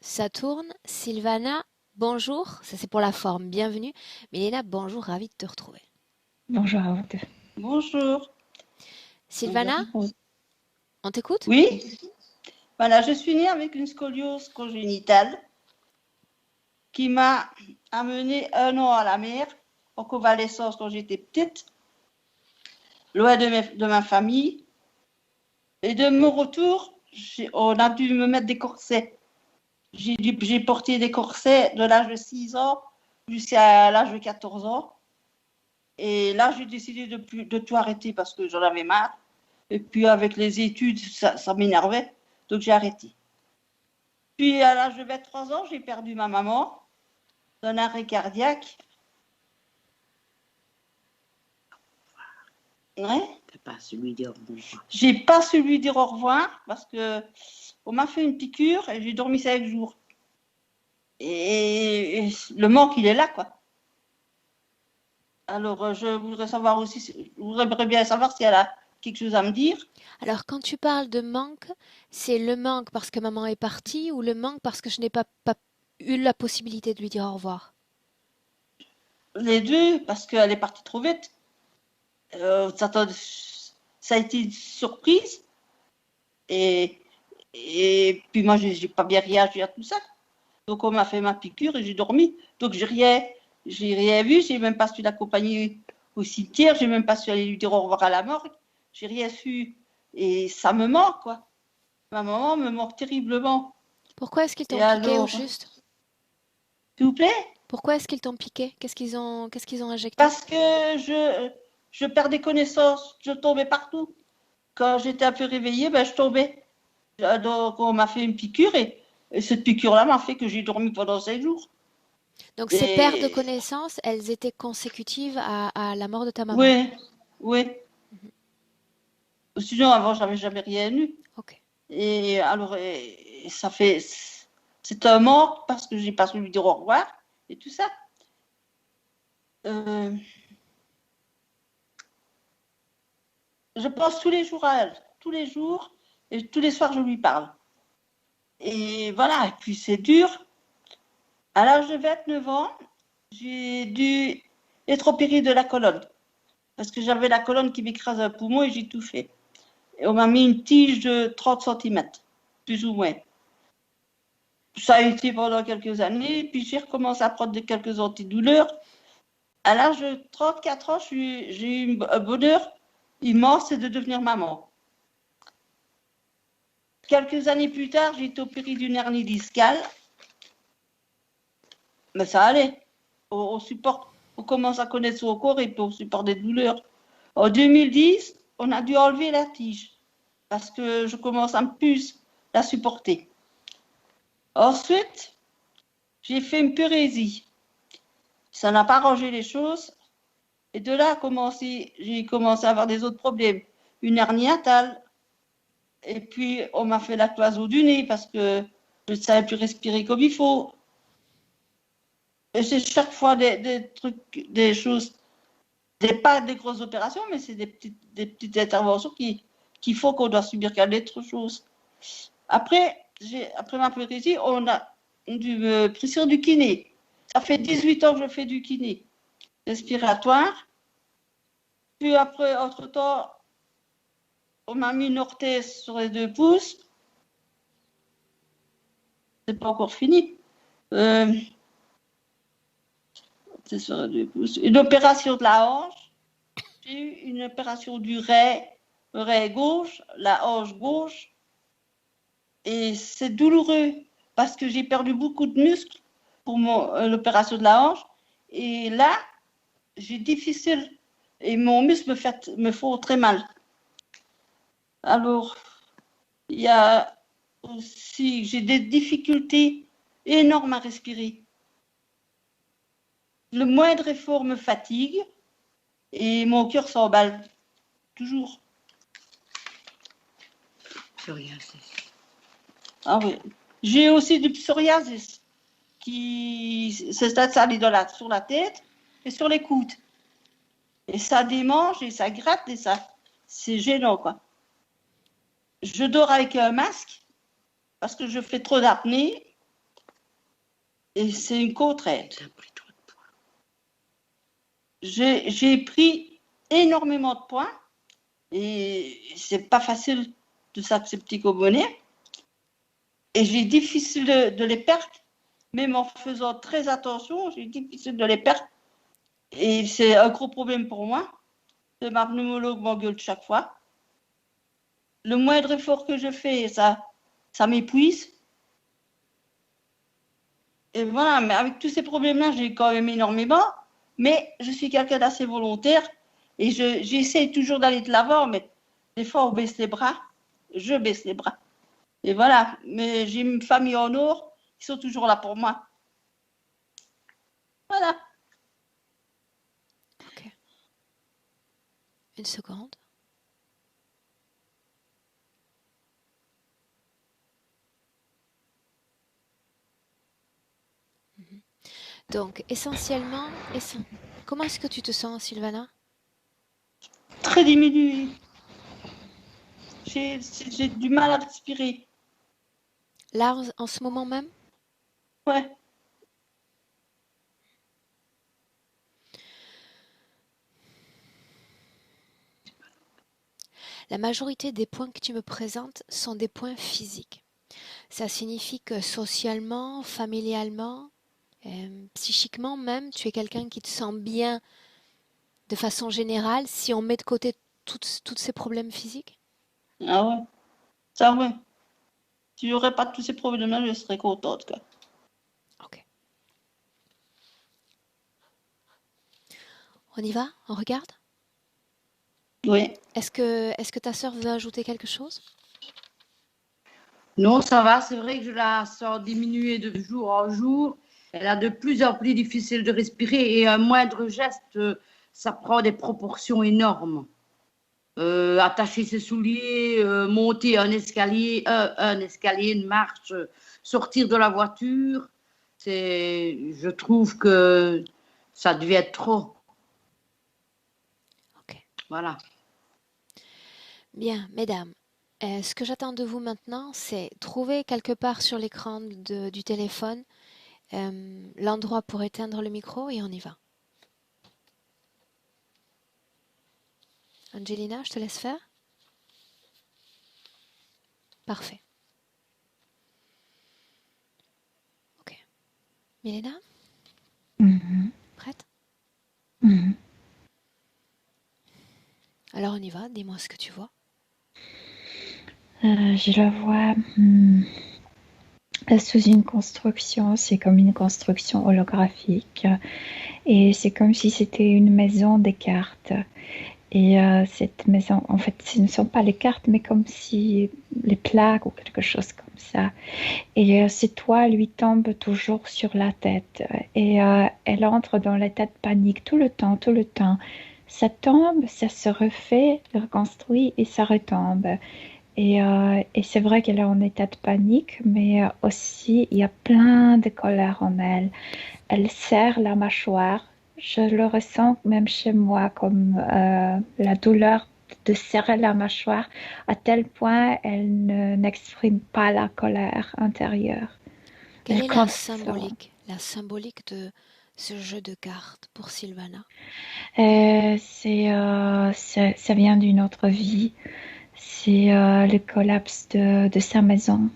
Ça tourne. Sylvana, bonjour. Ça c'est pour la forme, bienvenue. Milena, bonjour, ravie de te retrouver. Bonjour à vous deux. Bonjour. Sylvana, on t'écoute? Oui, voilà, je suis née avec une scoliose congénitale qui m'a amené 1 an à la mer en convalescence quand j'étais petite, loin de ma famille. Et de mon retour, on a dû me mettre des corsets. J'ai porté des corsets de l'âge de 6 ans jusqu'à l'âge de 14 ans. Et là, j'ai décidé de tout arrêter parce que j'en avais marre. Et puis avec les études, ça m'énervait. Donc j'ai arrêté. Puis à l'âge de 23 ans, j'ai perdu ma maman d'un arrêt cardiaque. Ouais. T'as pas su lui dire bonjour. J'ai pas su lui dire au revoir parce que on m'a fait une piqûre et j'ai dormi 5 jours. Et le manque, il est là, quoi. Alors, je voudrais savoir aussi, je voudrais bien savoir si elle a quelque chose à me dire. Alors, quand tu parles de manque, c'est le manque parce que maman est partie ou le manque parce que je n'ai pas eu la possibilité de lui dire au revoir? Les deux, parce qu'elle est partie trop vite. Ça a été une surprise. Et, et puis moi, j'ai pas bien réagi à tout ça. Donc, on m'a fait ma piqûre et j'ai dormi. Donc, j'ai rien vu. J'ai même pas su l'accompagner au cimetière. J'ai même pas su aller lui dire au revoir à la morgue. J'ai rien su. Et ça me manque, quoi. Ma maman me manque terriblement. Pourquoi est-ce qu'ils Et t'ont piqué au alors, juste? s'il vous plaît, Pourquoi est-ce qu'ils t'ont piqué? Qu'est-ce qu'ils ont injecté? parce que je perdais connaissance. Je tombais partout. Quand j'étais un peu réveillée, ben, je tombais. Donc, on m'a fait une piqûre et cette piqûre-là m'a fait que j'ai dormi pendant 5 jours. Donc, ces pertes de Et connaissances, elles étaient consécutives à la mort de ta maman. oui, oui. Mhm. Sinon, avant, j'avais jamais rien eu. Ok. Et alors, ça fait. C'est un manque parce que j'ai pas su lui dire au revoir et tout ça. Euh, je pense tous les jours à elle, tous les jours, et tous les soirs, je lui parle. Et voilà, et puis c'est dur. À l'âge de 29 ans, j'ai dû être opérée de la colonne parce que j'avais la colonne qui m'écrase un poumon et j'ai tout fait. Et on m'a mis une tige de 30 centimètres, plus ou moins. Ça a été pendant quelques années, puis j'ai recommencé à prendre quelques antidouleurs. À l'âge de 34 ans, j'ai eu un bonheur immense, c'est de devenir maman. Quelques années plus tard, j'ai été opérée d'une hernie discale, mais ça allait. On supporte, on commence à connaître son corps et puis on supporte des douleurs. En 2010, on a dû enlever la tige parce que je commence à plus la supporter. Ensuite, j'ai fait une pérésie. Ça n'a pas arrangé les choses. Et de là, j'ai commencé à avoir des autres problèmes. Une hernie hiatale. Et puis, on m'a fait la cloison du nez parce que je ne savais plus respirer comme il faut. Et c'est chaque fois des trucs, des choses, pas des grosses opérations, mais c'est des petites interventions qui font qu'on doit subir d'autres choses. Après ma pérésie, on a dû me prescrire du kiné. Ça fait 18 ans que je fais du kiné respiratoire. Puis après, entre-temps, on m'a mis une orthèse sur les 2 pouces. C'est pas encore fini. C'est sur les 2 pouces. Une opération de la hanche. J'ai eu une opération du rein gauche, la hanche gauche. Et c'est douloureux parce que j'ai perdu beaucoup de muscles pour l'opération de la hanche. Et là, j'ai difficile. Et mon muscle me fait très mal. Alors, il y a aussi, j'ai des difficultés énormes à respirer. Le moindre effort me fatigue et mon cœur s'emballe toujours. Psoriasis. Ah oui. J'ai aussi du psoriasis qui s'installe sur la tête et sur les coudes. Et ça démange et ça gratte et ça, c'est gênant, quoi. Je dors avec un masque parce que je fais trop d'apnée. Et c'est une co-traite. Tu as pris trop de poids. J'ai pris énormément de poids et c'est pas facile de s'accepter comme on est. Et j'ai difficile de les perdre, même en faisant très attention, j'ai difficile de les perdre. Et c'est un gros problème pour moi. Ma pneumologue m'engueule chaque fois. Le moindre effort que je fais, ça m'épuise. Et voilà, mais avec tous ces problèmes-là, j'ai quand même énormément. Mais je suis quelqu'un d'assez volontaire et j'essaie toujours d'aller de l'avant. Mais des fois, on baisse les bras. Je baisse les bras. Et voilà, mais j'ai une famille en or qui sont toujours là pour moi. Voilà. Ok. Une seconde. Donc, essentiellement, comment est-ce que tu te sens, Sylvana? Très diminué. J'ai du mal à respirer. Là, en ce moment même? Ouais. La majorité des points que tu me présentes sont des points physiques. Ça signifie que socialement, familialement, psychiquement même, tu es quelqu'un qui te sent bien de façon générale si on met de côté tous ces problèmes physiques? Ah ouais. Ça, ouais. Si j'aurais pas tous ces problèmes-là, je serais contente, quoi. Ok. On y va? On regarde? Oui. Est-ce que ta sœur veut ajouter quelque chose? Non, ça va. C'est vrai que je la sens diminuer de jour en jour. Elle a de plus en plus difficile de respirer et un moindre geste, ça prend des proportions énormes. Attacher ses souliers, monter un escalier, une marche, sortir de la voiture. Je trouve que ça devient trop. Ok. Voilà. Bien, mesdames, ce que j'attends de vous maintenant, c'est trouver quelque part sur l'écran du téléphone l'endroit pour éteindre le micro et on y va. Angelina, je te laisse faire? Parfait. Ok. Milena, Mhm, prête? mhm. Alors on y va, dis-moi ce que tu vois. Je le vois sous une construction, c'est comme une construction holographique et c'est comme si c'était une maison des cartes. Et cette maison, en fait, ce ne sont pas les cartes, mais comme si les plaques ou quelque chose comme ça. Et ces toits lui tombent toujours sur la tête. Et elle entre dans l'état de panique tout le temps, tout le temps. Ça tombe, ça se refait, reconstruit et ça retombe. Et c'est vrai qu'elle est en état de panique, mais aussi il y a plein de colère en elle. Elle serre la mâchoire. Je le ressens même chez moi comme la douleur de serrer la mâchoire à tel point elle n'exprime pas la colère intérieure. Quelle Elle est contrôle. la symbolique de ce jeu de cartes pour Sylvana? Ça vient d'une autre vie. C'est le collapse de sa maison.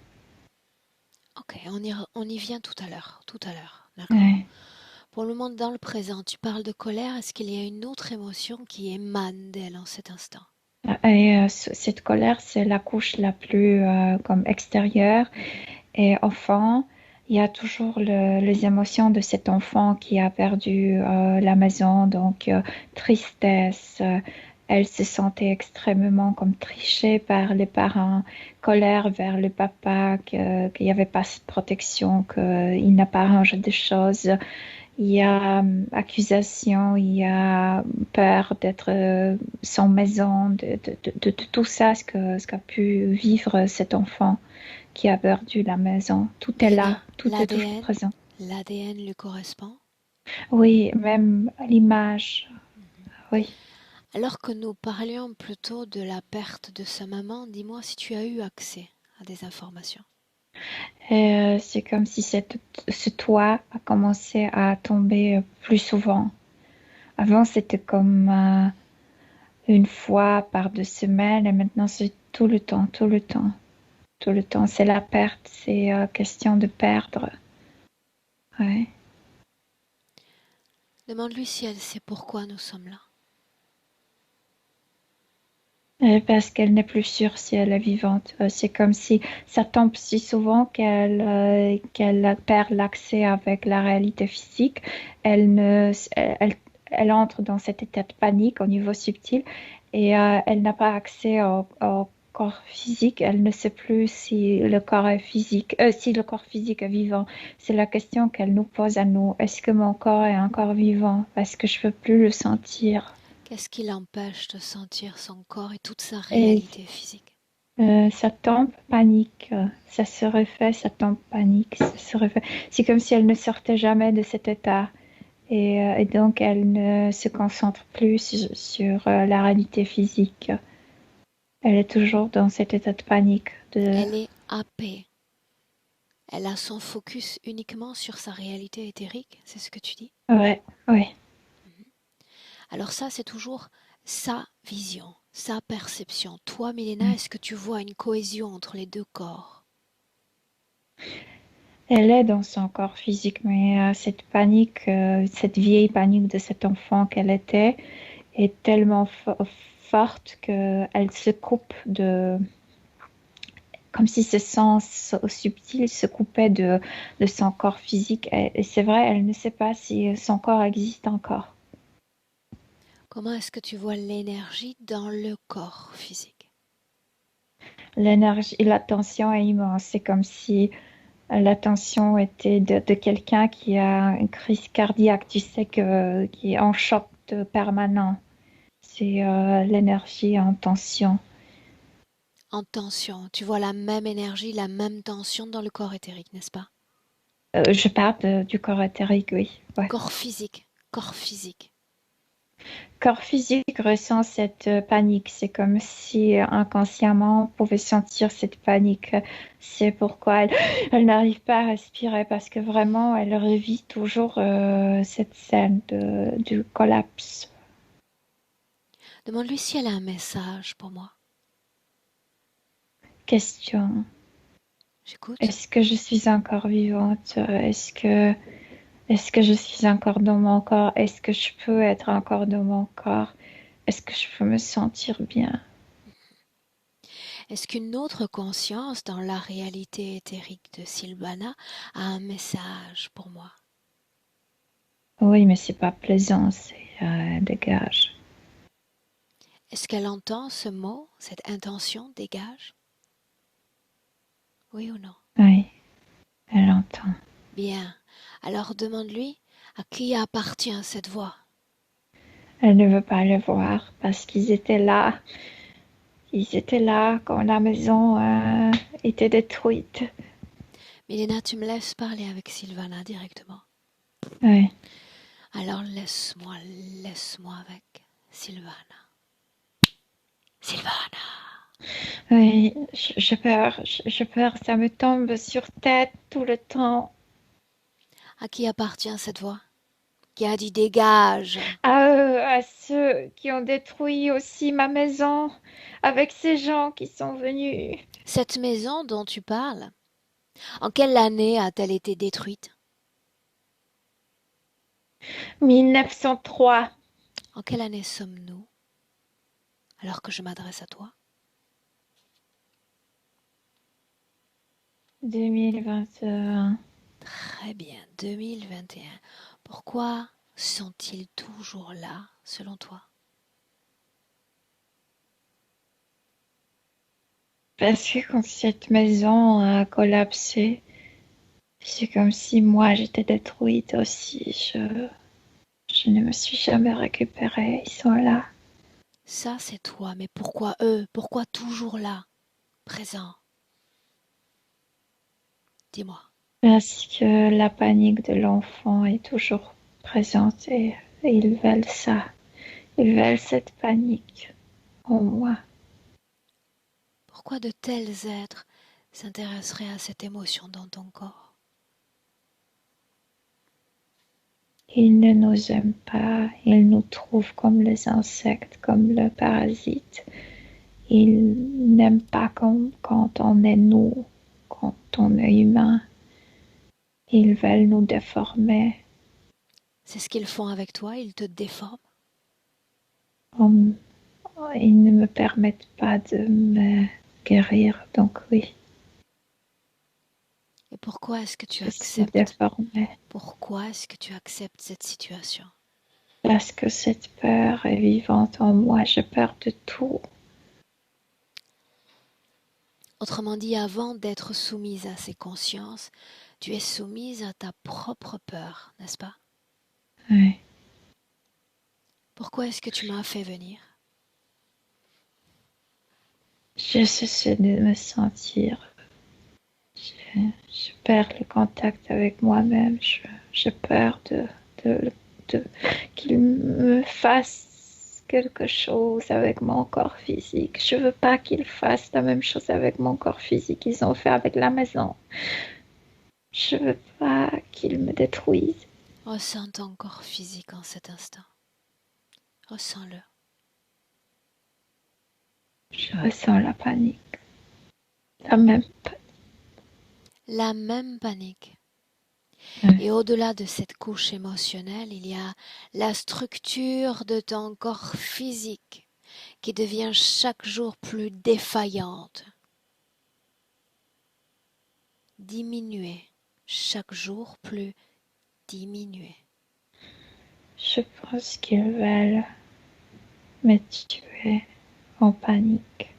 Ok, on y vient tout à l'heure, d'accord? Ouais. Pour le moment, dans le présent, tu parles de colère. Est-ce qu'il y a une autre émotion qui émane d'elle en cet instant? Et cette colère, c'est la couche la plus comme extérieure. Et enfant, il y a toujours les émotions de cet enfant qui a perdu la maison, donc tristesse. Elle se sentait extrêmement comme trichée par les parents, colère vers le papa, qu'il n'y avait pas de protection, qu'il n'a pas arrangé des choses. Il y a accusation, il y a peur d'être sans maison, de tout ça, ce qu'a pu vivre cet enfant qui a perdu la maison. Tout est là, Milena, tout est toujours présent. l'ADN lui correspond? Oui, même l'image, oui. Alors que nous parlions plutôt de la perte de sa maman, dis-moi si tu as eu accès à des informations. Et c'est comme si ce toit a commencé à tomber plus souvent. Avant, c'était comme une fois par 2 semaines et maintenant, c'est tout le temps, tout le temps, tout le temps. C'est la perte, c'est question de perdre. Ouais. Demande-lui si elle sait pourquoi nous sommes là. Parce qu'elle n'est plus sûre si elle est vivante. C'est comme si ça tombe si souvent qu'elle perd l'accès avec la réalité physique. Elle, ne, elle, elle entre dans cet état de panique au niveau subtil et elle n'a pas accès au corps physique. Elle ne sait plus si le corps est physique, si le corps physique est vivant. C'est la question qu'elle nous pose à nous. Est-ce que mon corps est encore vivant? Parce que je ne peux plus le sentir. Qu'est-ce qui l'empêche de sentir son corps et toute sa Et réalité physique? ça tombe, panique, ça se refait, ça tombe, panique, ça se refait. C'est comme si elle ne sortait jamais de cet état. Et donc, elle ne se concentre plus sur la réalité physique. Elle est toujours dans cet état de panique. Elle est happée. Elle a son focus uniquement sur sa réalité éthérique, c'est ce que tu dis? Ouais, ouais. Alors ça, c'est toujours sa vision, sa perception. Toi, Milena, est-ce que tu vois une cohésion entre les deux corps? Elle est dans son corps physique, mais cette panique, cette vieille panique de cet enfant qu'elle était, est tellement forte qu'elle se coupe comme si ce sens subtil se coupait de son corps physique. Et c'est vrai, elle ne sait pas si son corps existe encore. Comment est-ce que tu vois l'énergie dans le corps physique? L'énergie, la tension est immense. C'est comme si la tension était de quelqu'un qui a une crise cardiaque, tu sais, qui est en choc permanent. C'est l'énergie en tension. En tension, tu vois la même énergie, la même tension dans le corps éthérique, n'est-ce pas? Je parle du corps éthérique, oui. Ouais. Corps physique, corps physique. Corps physique ressent cette panique. C'est comme si inconsciemment on pouvait sentir cette panique. C'est pourquoi elle n'arrive pas à respirer parce que vraiment elle revit toujours cette scène du collapse. Demande-lui si elle a un message pour moi. Question. J'écoute. Est-ce que je suis encore vivante? Est-ce que je suis encore dans mon corps? Est-ce que je peux être encore dans mon corps? Est-ce que je peux me sentir bien? Est-ce qu'une autre conscience dans la réalité éthérique de Sylvana a un message pour moi? Oui, mais c'est pas plaisant, c'est dégage. Est-ce qu'elle entend ce mot, cette intention dégage? Oui ou non? Oui, elle entend. Bien. Alors demande-lui à qui appartient cette voix. Elle ne veut pas le voir parce qu'ils étaient là. Ils étaient là quand la maison était détruite. Milena, tu me laisses parler avec Sylvana directement. Oui, Alors laisse-moi avec Sylvana. Sylvana. oui, j'ai peur, j'ai peur, ça me tombe sur tête tout le temps. À qui appartient cette voix? Qui a dit dégage? À eux, à ceux qui ont détruit aussi ma maison, avec ces gens qui sont venus. Cette maison dont tu parles, en quelle année a-t-elle été détruite? 1903. En quelle année sommes-nous alors que je m'adresse à toi? 2021. Très bien, 2021. Pourquoi sont-ils toujours là, selon toi? Parce que quand cette maison a collapsé, c'est comme si moi j'étais détruite aussi. Je ne me suis jamais récupérée. Ils sont là. Ça, c'est toi, mais pourquoi eux? Pourquoi toujours là, présents? Dis-moi. Parce que la panique de l'enfant est toujours présente et ils veulent ça. Ils veulent cette panique en moi. Pourquoi de tels êtres s'intéresserait à cette émotion dans ton corps. Il ne nous aime pas, il nous trouve comme les insectes, comme le parasite. Il n'aime pas quand on est nous, quand on est humain. Ils veulent nous déformer. C'est ce qu'ils font avec toi, ils te déforment. Ils ne me permettent pas de me guérir, donc oui. Et pourquoi est-ce que tu Je suis acceptes? déformée. Pourquoi est-ce que tu acceptes cette situation? Parce que cette peur est vivante en moi, j'ai peur de tout. Autrement dit, avant d'être soumise à ces consciences, tu es soumise à ta propre peur, n'est-ce pas? Oui. Pourquoi est-ce que tu m'as fait venir? Je cesse de me sentir. Je perds le contact avec moi-même. J'ai peur qu'il me fasse quelque chose avec mon corps physique. Je veux pas qu'il fasse la même chose avec mon corps physique qu'ils ont fait avec la maison. Je veux pas qu'il me détruise. Ressens ton corps physique en cet instant. Ressens-le. Je ressens la panique. La même panique. La même panique. Ouais. Et au-delà de cette couche émotionnelle, il y a la structure de ton corps physique qui devient chaque jour plus défaillante. Diminuer, chaque jour plus diminuer. Je pense qu'ils veulent me tuer en panique.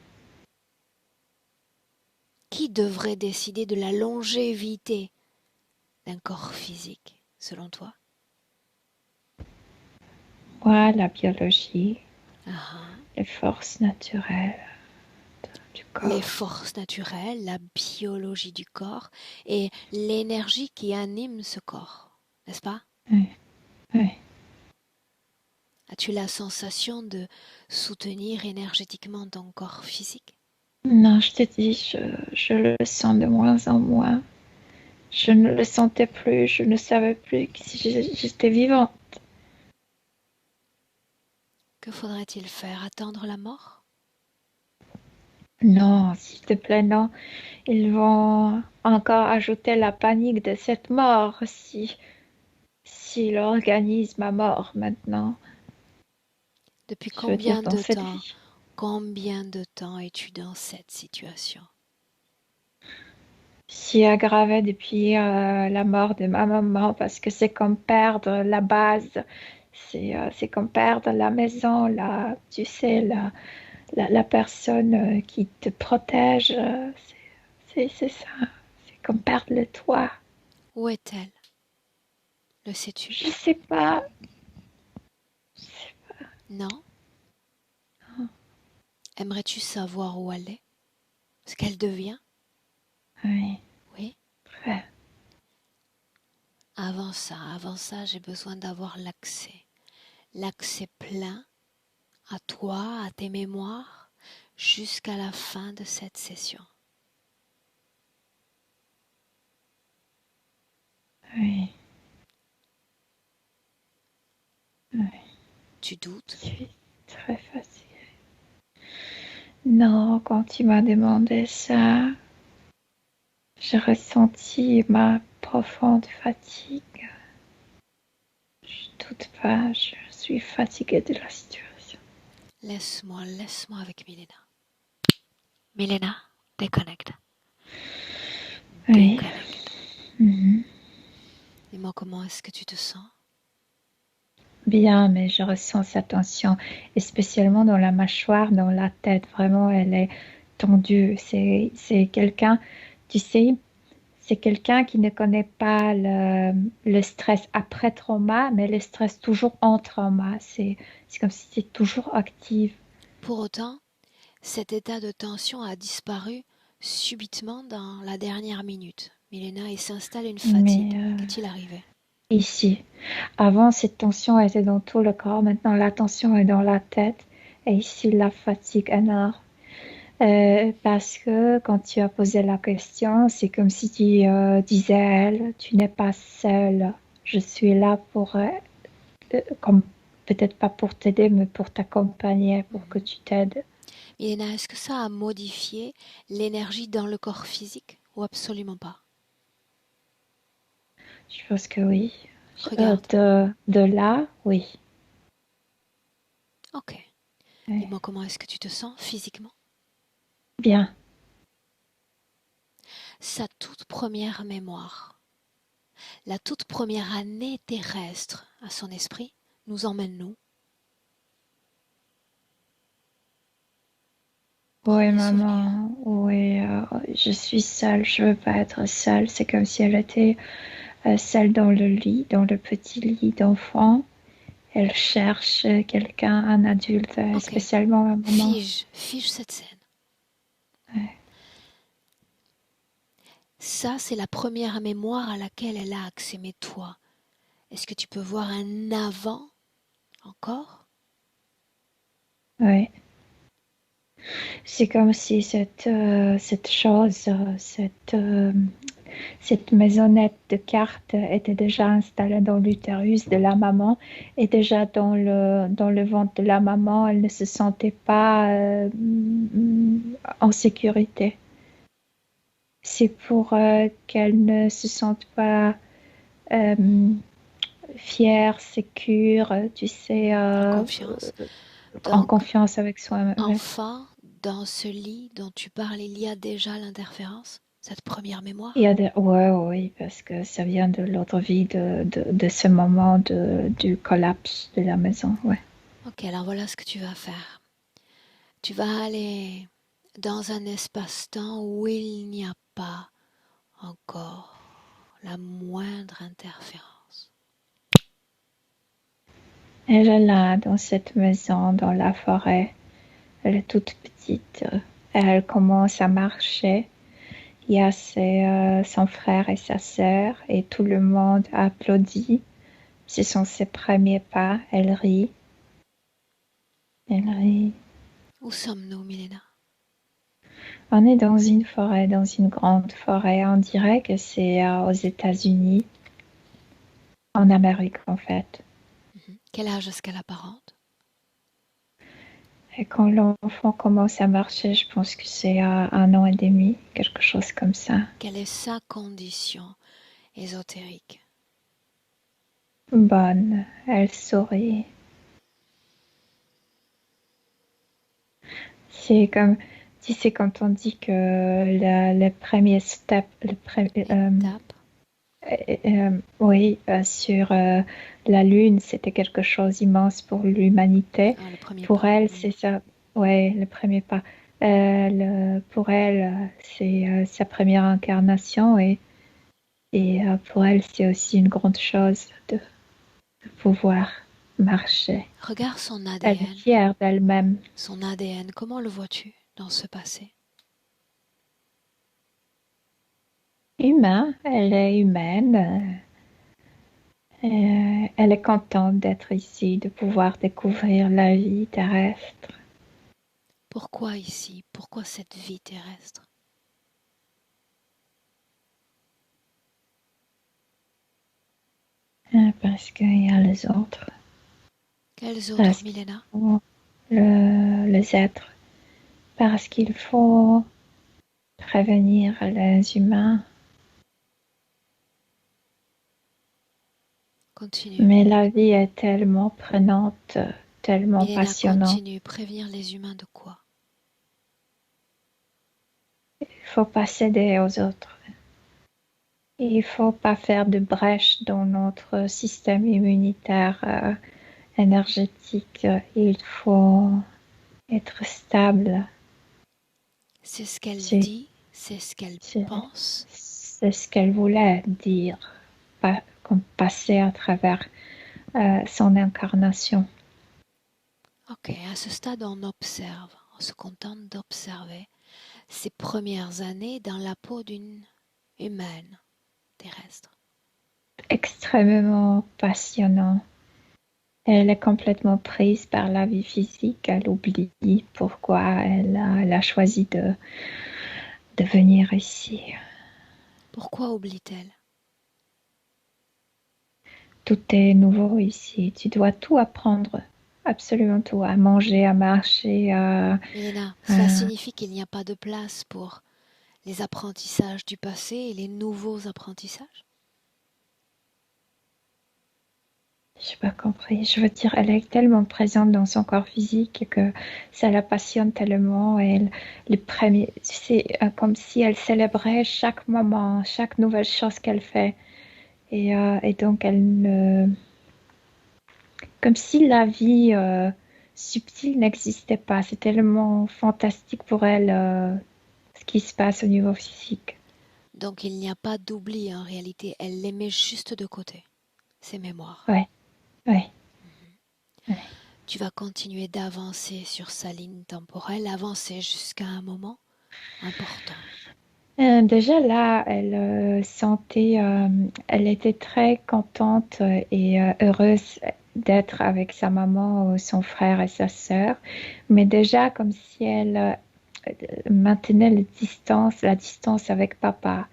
Qui devrait décider de la longévité d'un corps physique, selon toi? Moi, la biologie, Ah, les forces naturelles du corps. les forces naturelles, la biologie du corps et l'énergie qui anime ce corps, n'est-ce pas? Oui, oui. As-tu la sensation de soutenir énergétiquement ton corps physique? Non, je te dis, je le sens de moins en moins. Je ne le sentais plus, je ne savais plus que si j'étais vivante. Que faudrait-il faire? Attendre la mort? Non, s'il te plaît, non. Ils vont encore ajouter la panique de cette mort s'il organise ma mort maintenant. Depuis Je veux dire, combien dans de cette temps? vie. Combien de temps es-tu dans cette situation? Si aggravé depuis la mort de ma maman, parce que c'est comme perdre la base, c'est comme perdre la maison, tu sais, la personne qui te protège, c'est ça, c'est comme perdre le toit. Où est-elle? Le sais-tu? Je sais pas. Non? Aimerais-tu savoir où elle est? Ce qu'elle devient? Oui, Oui? très. Avant ça, j'ai besoin d'avoir l'accès plein à toi, à tes mémoires, jusqu'à la fin de cette session. Oui, oui. Tu doutes? Je suis très fatiguée. Non, quand tu m'as demandé ça, j'ai ressenti ma profonde fatigue. Je doute pas, je suis fatiguée de la situation. Laisse-moi avec Milena. Milena, déconnecte. Oui. Déconnecte. Mhm. Dis-moi comment est-ce que tu te sens? Bien, mais je ressens sa tension, et spécialement dans la mâchoire, dans la tête. Vraiment, elle est tendue. C'est quelqu'un, tu sais, c'est quelqu'un qui ne connaît pas le stress après trauma, mais le stress toujours en trauma. C'est comme si c'était toujours actif. Pour autant, cet état de tension a disparu subitement dans la dernière minute. Milena, il s'installe une Mais fatigue. Qu'est-il arrivé? ici, avant, cette tension était dans tout le corps. Maintenant, la tension est dans la tête. Et ici, la fatigue énorme. Parce que quand tu as posé la question, c'est comme si tu disais à elle, tu n'es pas seule. Je suis là pour, comme peut-être pas pour t'aider, mais pour t'accompagner, pour que tu t'aides. Milena, est-ce que ça a modifié l'énergie dans le corps physique ou absolument pas? Je pense que oui. Regarde. De là, oui. Ok. Ouais. Dis-moi comment est-ce que tu te sens physiquement? Bien. Sa toute première mémoire, la toute première année terrestre à son esprit, nous emmène nous. Oui, Premier souvenir. maman. Oui, je suis seule. Je veux pas être seule. C'est comme si elle était seule dans le lit, dans le petit lit d'enfant. Elle cherche quelqu'un, un adulte, Ok. spécialement ma maman. Fige cette scène. Ouais. Ça, c'est la première mémoire à laquelle elle a accès. Mais toi, est-ce que tu peux voir un avant encore? Ouais. C'est comme si cette chose, cette maisonnette de cartes était déjà installée dans l'utérus de la maman et déjà dans le ventre de la maman, elle ne se sentait pas en sécurité. C'est pour qu'elle ne se sente pas euh, fière, sécure, tu sais, En confiance. en Donc, confiance avec soi-même. enfant, dans ce lit dont tu parles, il y a déjà l'interférence, cette première Il y mémoire. a ouais, oui, parce que ça vient de l'autre vie, de ce moment du collapse de la maison, ouais. Ok, alors voilà ce que tu vas faire. Tu vas aller dans un espace-temps où il n'y a pas encore la moindre interférence. Elle est là, dans cette maison, dans la forêt. Elle est toute petite. Elle commence à marcher. Il y a son frère et sa sœur et tout le monde applaudit. Ce sont ses premiers pas. Elle rit. Elle rit. Où sommes-nous, Milena? On est dans une forêt, dans une grande forêt. On dirait que c'est aux États-Unis, en Amérique en fait. Quel âge est-ce qu'elle apparente? Et quand l'enfant commence à marcher, je pense que c'est à 1 an et demi, quelque chose comme ça. Quelle est sa condition ésotérique? Bonne, elle sourit. C'est comme, tu sais, quand on dit que le premier step, Étape. oui, sur la Lune, c'était quelque chose d'immense pour l'humanité. Ah, le premier Pour pas. elle, c'est ça, ouais, le premier pas. Pour elle, c'est sa première incarnation et pour elle, c'est aussi une grande chose de pouvoir marcher. Regarde son Elle est ADN. fière d'elle-même. Son ADN, comment le vois-tu dans ce passé? Humain, elle est humaine. Elle est contente d'être ici, de pouvoir découvrir la vie terrestre. Pourquoi ici? Pourquoi cette vie terrestre? Parce qu'il y a les autres. Quels autres, Parce qu'il Milena? faut les êtres. Parce qu'il faut prévenir les humains. Continue. Mais la vie est tellement prenante, tellement Milena, passionnante. continue. Prévenir les humains de quoi? Il ne faut pas céder aux autres. Il ne faut pas faire de brèche dans notre système immunitaire énergétique. Il faut être stable. C'est ce qu'elle C'est dit, c'est ce qu'elle c'est- pense. c'est ce qu'elle voulait dire, comme passer à travers son incarnation. Ok, à ce stade, on observe, on se contente d'observer ses premières années dans la peau d'une humaine terrestre. Extrêmement passionnant. Elle est complètement prise par la vie physique. Elle oublie pourquoi elle a choisi de venir ici. Pourquoi oublie-t-elle? Tout est nouveau ici. Tu dois tout apprendre. Absolument tout. À manger, à marcher, Elena, cela signifie qu'il n'y a pas de place pour les apprentissages du passé et les nouveaux apprentissages? Je n'ai pas compris. Je veux dire, elle est tellement présente dans son corps physique que ça la passionne tellement. C'est comme si elle célébrait chaque moment, chaque nouvelle chose qu'elle fait. Et donc, comme si la vie subtile n'existait pas. C'est tellement fantastique pour elle ce qui se passe au niveau physique. Donc il n'y a pas d'oubli en réalité, elle les met juste de côté, ces mémoires. Ouais, ouais, ouais. Tu vas continuer d'avancer sur sa ligne temporelle, avancer jusqu'à un moment important. Déjà là, elle était très contente et heureuse d'être avec sa maman, son frère et sa sœur, mais déjà comme si elle maintenait la distance avec papa.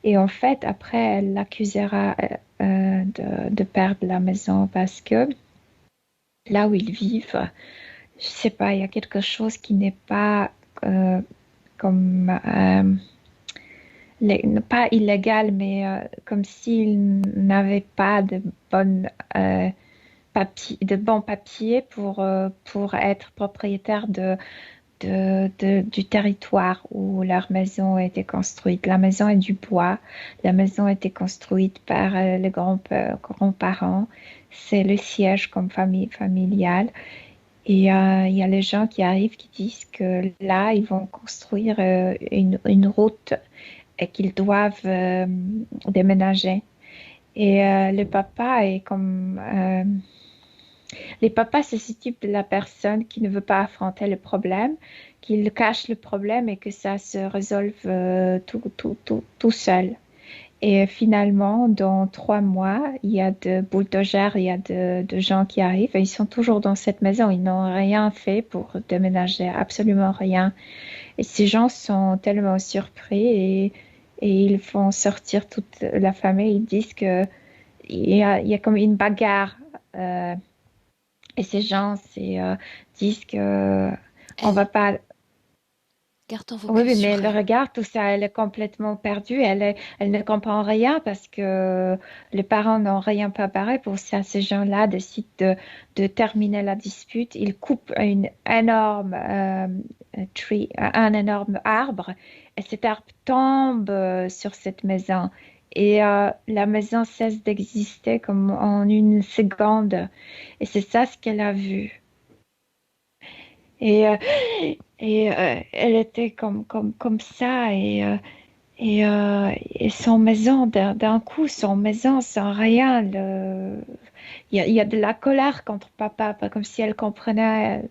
Et en fait, après, elle l'accusera de perdre la maison parce que là où ils vivent, je sais pas, il y a quelque chose qui n'est pas comme pas illégal, mais comme s'il n'avait pas euh, de bons papiers pour être propriétaire du territoire où leur maison a été construite. La maison est du bois. La maison a été construite par les grands-parents. C'est le siège comme famille familiale. Et il y a les gens qui arrivent qui disent que là, ils vont construire une route et qu'ils doivent déménager. Et le papa est comme... les papas, c'est ce type de la personne qui ne veut pas affronter le problème, qui cache le problème et que ça se résolve tout seul. Et finalement, dans 3 mois, il y a de bulldozers, il y a de gens qui arrivent et ils sont toujours dans cette maison. Ils n'ont rien fait pour déménager, absolument rien. Et ces gens sont tellement surpris et ils font sortir toute la famille. Ils disent que il y a comme une bagarre. Et ces gens disent que on va pas. Garde ton Oui, focus mais sur elle elle. regarde tout ça, elle est complètement perdue. Elle ne comprend rien parce que les parents n'ont rien préparé pour ça. Ces gens-là décident de terminer la dispute. Ils coupent un énorme arbre et cet arbre tombe sur cette maison. Et la maison cesse d'exister comme en une seconde. Et c'est ça ce qu'elle a vu. Et, euh, Elle était comme ça et son maison, d'un coup, son maison sans rien. Il y a de la colère contre papa, pas comme si elle comprenait.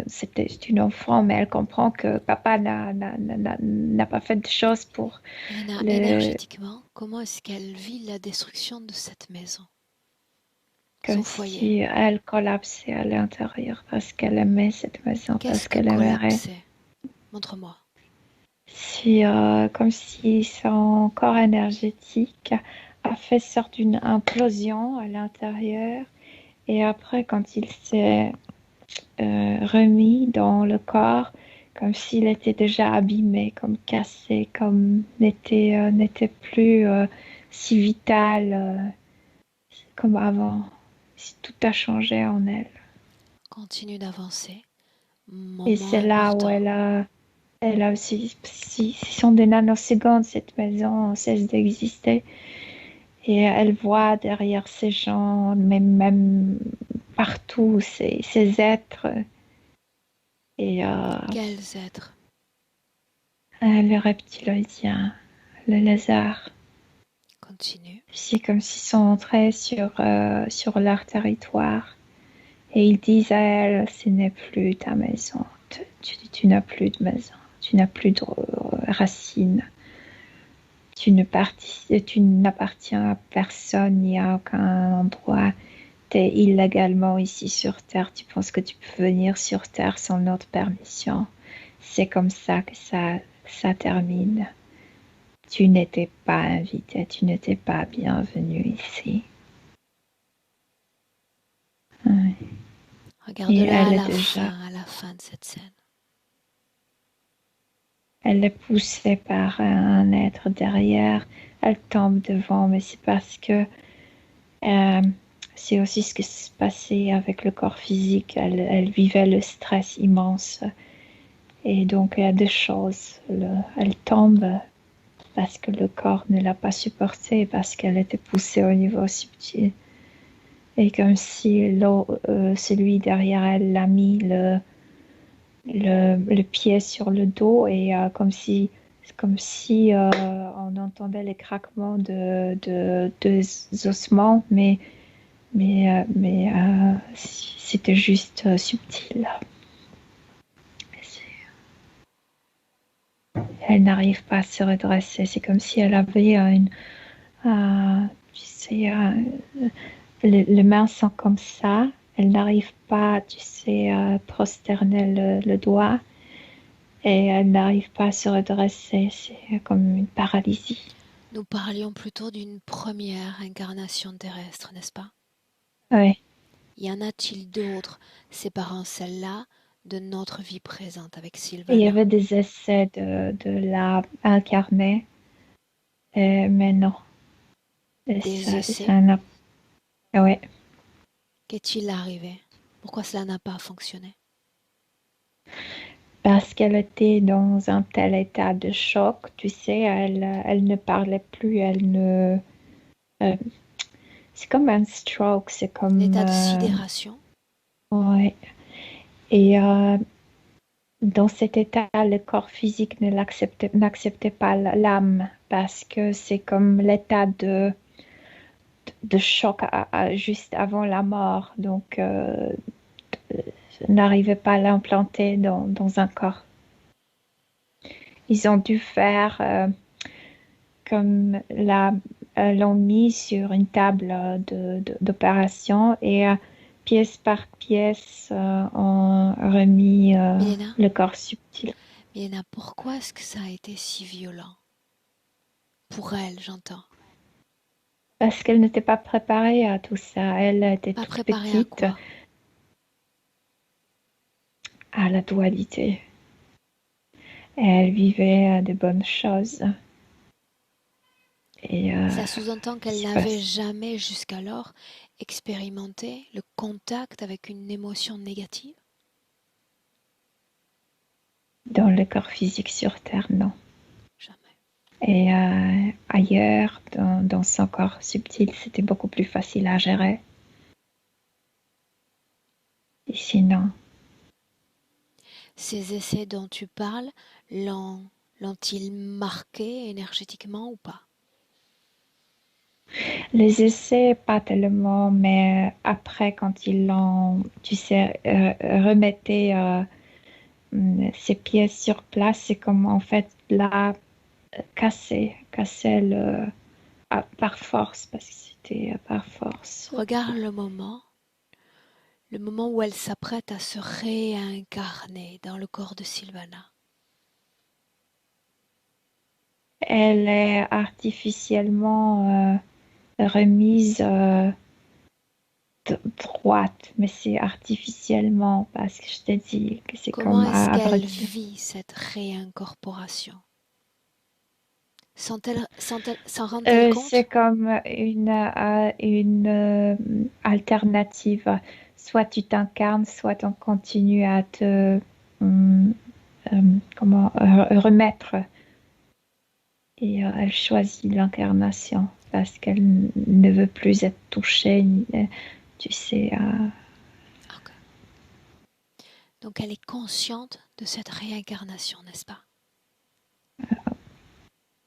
C'est une enfant, mais elle comprend que papa n'a pas fait de choses pour Elena, le. énergétiquement, comment est-ce qu'elle vit la destruction de cette maison, Comme son foyer? si elle collapsait à l'intérieur parce qu'elle aimait cette maison, Qu'est-ce parce que qu'elle aimerait. collapsait? Montre-moi. Comme si son corps énergétique a fait sorte d'une implosion à l'intérieur. Et après, quand il s'est remis dans le corps, comme s'il était déjà abîmé, comme cassé, comme n'était plus si vital comme avant. Tout a changé en elle. Continue d'avancer. Et Moment c'est là où important. elle a aussi, si sont des nanosecondes, cette maison cesse d'exister. Et elle voit derrière ces gens, même partout, ces êtres. Et Quels êtres? le reptilien, le lézard. Continue. C'est comme s'ils sont entrés sur leur territoire. Et ils disent à elle, ce n'est plus ta maison. Tu n'as plus de maison. Tu n'as plus de racines. Tu n'appartiens à personne ni à aucun endroit. es illégalement ici sur Terre, tu penses que tu peux venir sur Terre sans notre permission. C'est comme ça que ça termine. Tu n'étais pas invité, tu n'étais pas bienvenu ici. Ouais. Regarde-la elle à est déjà, à la fin de cette scène. elle est poussée par un être derrière. Elle tombe devant, mais c'est parce que c'est aussi ce qui se passait avec le corps physique. Elle vivait le stress immense. Et donc, il y a deux choses. Elle tombe parce que le corps ne l'a pas supporté, parce qu'elle était poussée au niveau subtil. Et comme si celui derrière elle l'a mis le pied sur le dos et comme si on entendait les craquements de ossements, mais c'était juste subtil. Elle n'arrive pas à se redresser. C'est comme si elle avait tu sais, les mains sont comme ça. Elle n'arrive pas, tu sais, à prosterner le doigt. Et elle n'arrive pas à se redresser. C'est comme une paralysie. Nous parlions plutôt d'une première incarnation terrestre, n'est-ce pas? Oui. Y en a-t-il d'autres séparant celle-là de notre vie présente avec Et il y Sylvana? avait des essais de la incarner, mais non. Et Des essais? ça n'a... Ouais. Qu'est-il arrivé? Pourquoi cela n'a pas fonctionné? Parce qu'elle était dans un tel état de choc, tu sais, elle ne parlait plus, euh, c'est comme un stroke, c'est Un comme... état de sidération? ouais. Et dans cet état, le corps physique n'acceptait pas l'âme parce que c'est comme l'état de choc juste avant la mort. Donc, n'arrivait pas à l'implanter dans un corps. Ils ont dû faire comme l'ont mis sur une table d'opération et pièce par pièce, on remis Milena, le corps subtil. Milena, pourquoi est-ce que ça a été si violent? Pour elle, j'entends. Parce qu'elle n'était pas préparée à tout ça. Elle était Pas toute préparée à petite quoi? à la dualité. Et elle vivait de bonnes choses. Et Ça sous-entend qu'elle c'est n'avait passé jamais jusqu'alors expérimenté le contact avec une émotion négative? dans le corps physique sur Terre, non. Jamais. Et ailleurs, dans son corps subtil, c'était beaucoup plus facile à gérer. Ici, non. Ces essais dont tu parles, l'ont-ils marqué énergétiquement ou pas? Les essais, pas tellement, mais après, quand ils l'ont, tu sais, remetté ses pièces sur place, c'est comme en fait là, casser par force, parce que c'était par force. Regarde le moment où elle s'apprête à se réincarner dans le corps de Sylvana. Elle est artificiellement remise droite, mais c'est artificiellement parce que je t'ai dit que c'est Comment comme est-ce à qu'elle Brésil. vit cette réincorporation? S'en rend-elle C'est compte? comme une alternative. Soit tu t'incarnes, soit on continue à te comment remettre. Et elle choisit l'incarnation parce qu'elle ne veut plus être touchée, tu sais. Ok. Donc elle est consciente de cette réincarnation, n'est-ce pas?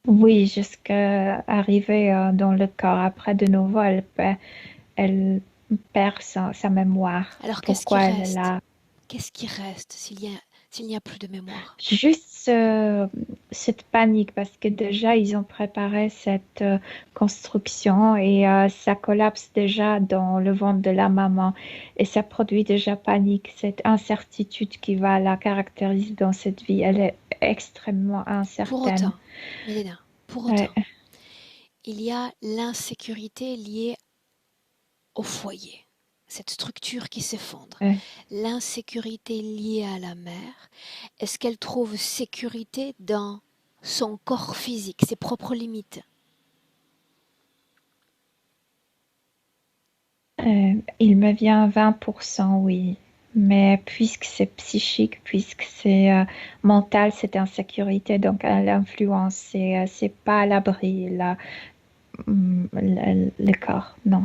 Oui, jusqu'à arriver dans le corps. Après, de nouveau, elle perd sa mémoire. Alors qu'est-ce qui Pourquoi elle est reste? là? Qu'est-ce qui reste s'il y a s'il n'y a plus de mémoire? Juste cette panique, parce que déjà, ils ont préparé cette construction et ça collapse déjà dans le ventre de la maman. Et ça produit déjà panique, cette incertitude qui va la caractériser dans cette vie. Elle est extrêmement Pour incertaine. autant, Milena, pour Ouais, autant, il y a l'insécurité liée au foyer, cette structure qui s'effondre. ouais. L'insécurité liée à la mère, est-ce qu'elle trouve sécurité dans son corps physique, ses propres limites? Il me vient 20%, oui. Mais puisque c'est psychique, puisque c'est mental, cette insécurité, donc elle influence, c'est pas à l'abri, là, le corps, non.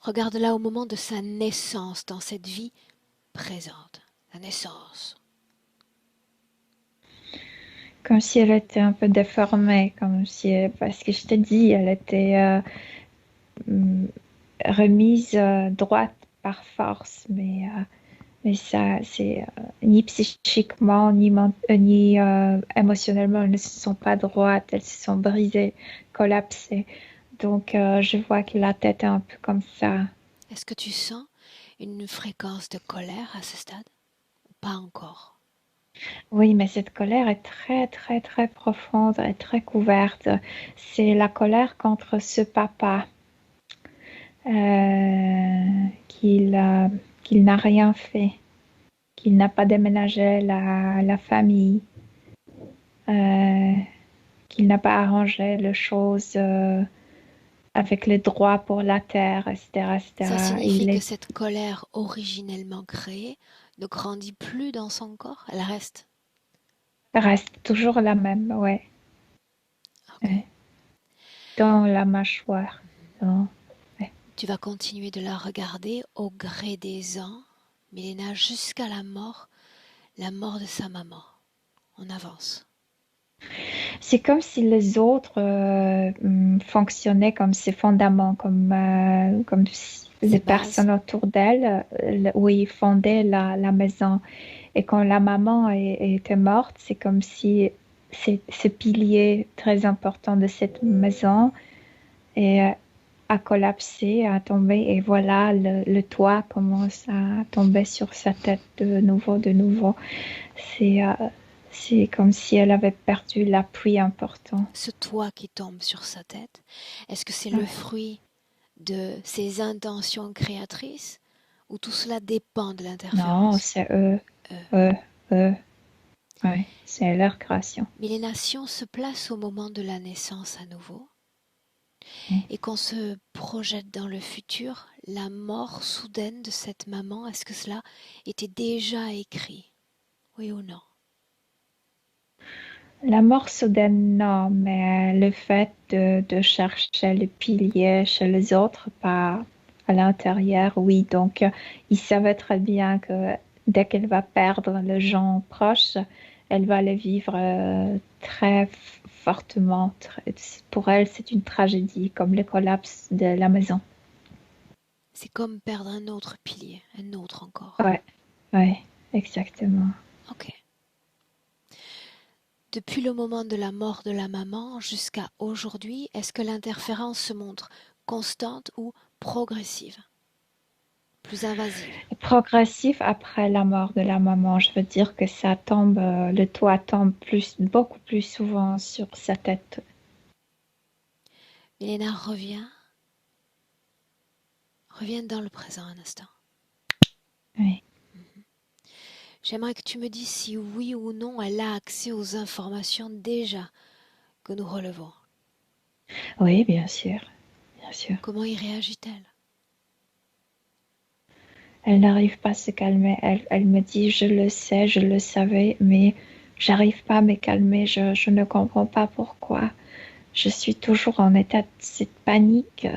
Regarde-la au moment de sa naissance dans cette vie présente. La naissance. Comme si elle était un peu déformée, comme si, parce que je te dis, elle était mm, remise droite par force, mais ça, c'est ni psychiquement, ni émotionnellement, elles ne se sont pas droites, elles se sont brisées, collapsées. Donc, je vois que la tête est un peu comme ça. Est-ce que tu sens une fréquence de colère à ce stade? Pas encore. Oui, mais cette colère est très, très, très profonde et très couverte. C'est la colère contre ce papa qu'il qu'il n'a rien fait, qu'il n'a pas déménagé la famille, euh, qu'il n'a pas arrangé les choses avec les droits pour la terre, etc., Ça etc. signifie Il que est, cette colère originellement créée ne grandit plus dans son corps, elle reste. reste toujours la même, ouais, Ok. ouais. Dans la mâchoire. Dans- ouais. Tu vas continuer de la regarder au gré des ans, Milena, jusqu'à la mort de sa maman. On avance. C'est comme si les autres fonctionnaient comme ses fondaments, comme si les Ces bases. personnes autour d'elle, oui, fondaient la maison. Et quand la maman était morte, c'est comme si ce pilier très important de cette maison a collapsé, a tombé, et voilà, le toit commence à tomber sur sa tête de nouveau, de nouveau. C'est c'est comme si elle avait perdu l'appui important. Ce toit qui tombe sur sa tête, est-ce que c'est le Ouais. fruit de ses intentions créatrices ou tout cela dépend de Non, l'interférence? c'est eux, eux, eux. Ouais, c'est leur création. Milena, si on se place au moment de la naissance à nouveau Mm. et qu'on se projette dans le futur, la mort soudaine de cette maman, est-ce que cela était déjà écrit? Oui ou non? La mort soudaine, non, mais le fait de chercher le pilier chez les autres, pas à l'intérieur, oui. Donc, il savait très bien que dès qu'elle va perdre les gens proches, elle va les vivre très fortement. Pour elle, c'est une tragédie, comme le collapse de la maison. C'est comme perdre un autre pilier, un autre encore. Ouais, ouais, exactement. Ok. Depuis le moment de la mort de la maman jusqu'à aujourd'hui, est-ce que l'interférence se montre constante ou progressive, plus invasive? Progressif après la mort de la maman, je veux dire que ça tombe, le toit tombe beaucoup plus souvent sur sa tête. Milena, reviens dans le présent un instant. Oui, J'aimerais que tu me dises si oui ou non elle a accès aux informations déjà que nous relevons. oui, bien sûr, bien sûr. Comment y réagit-elle? Elle n'arrive pas à se calmer. Elle me dit, je le sais, je le savais, mais j'arrive pas à me calmer. Je ne comprends pas pourquoi. Je suis toujours en état de cette panique.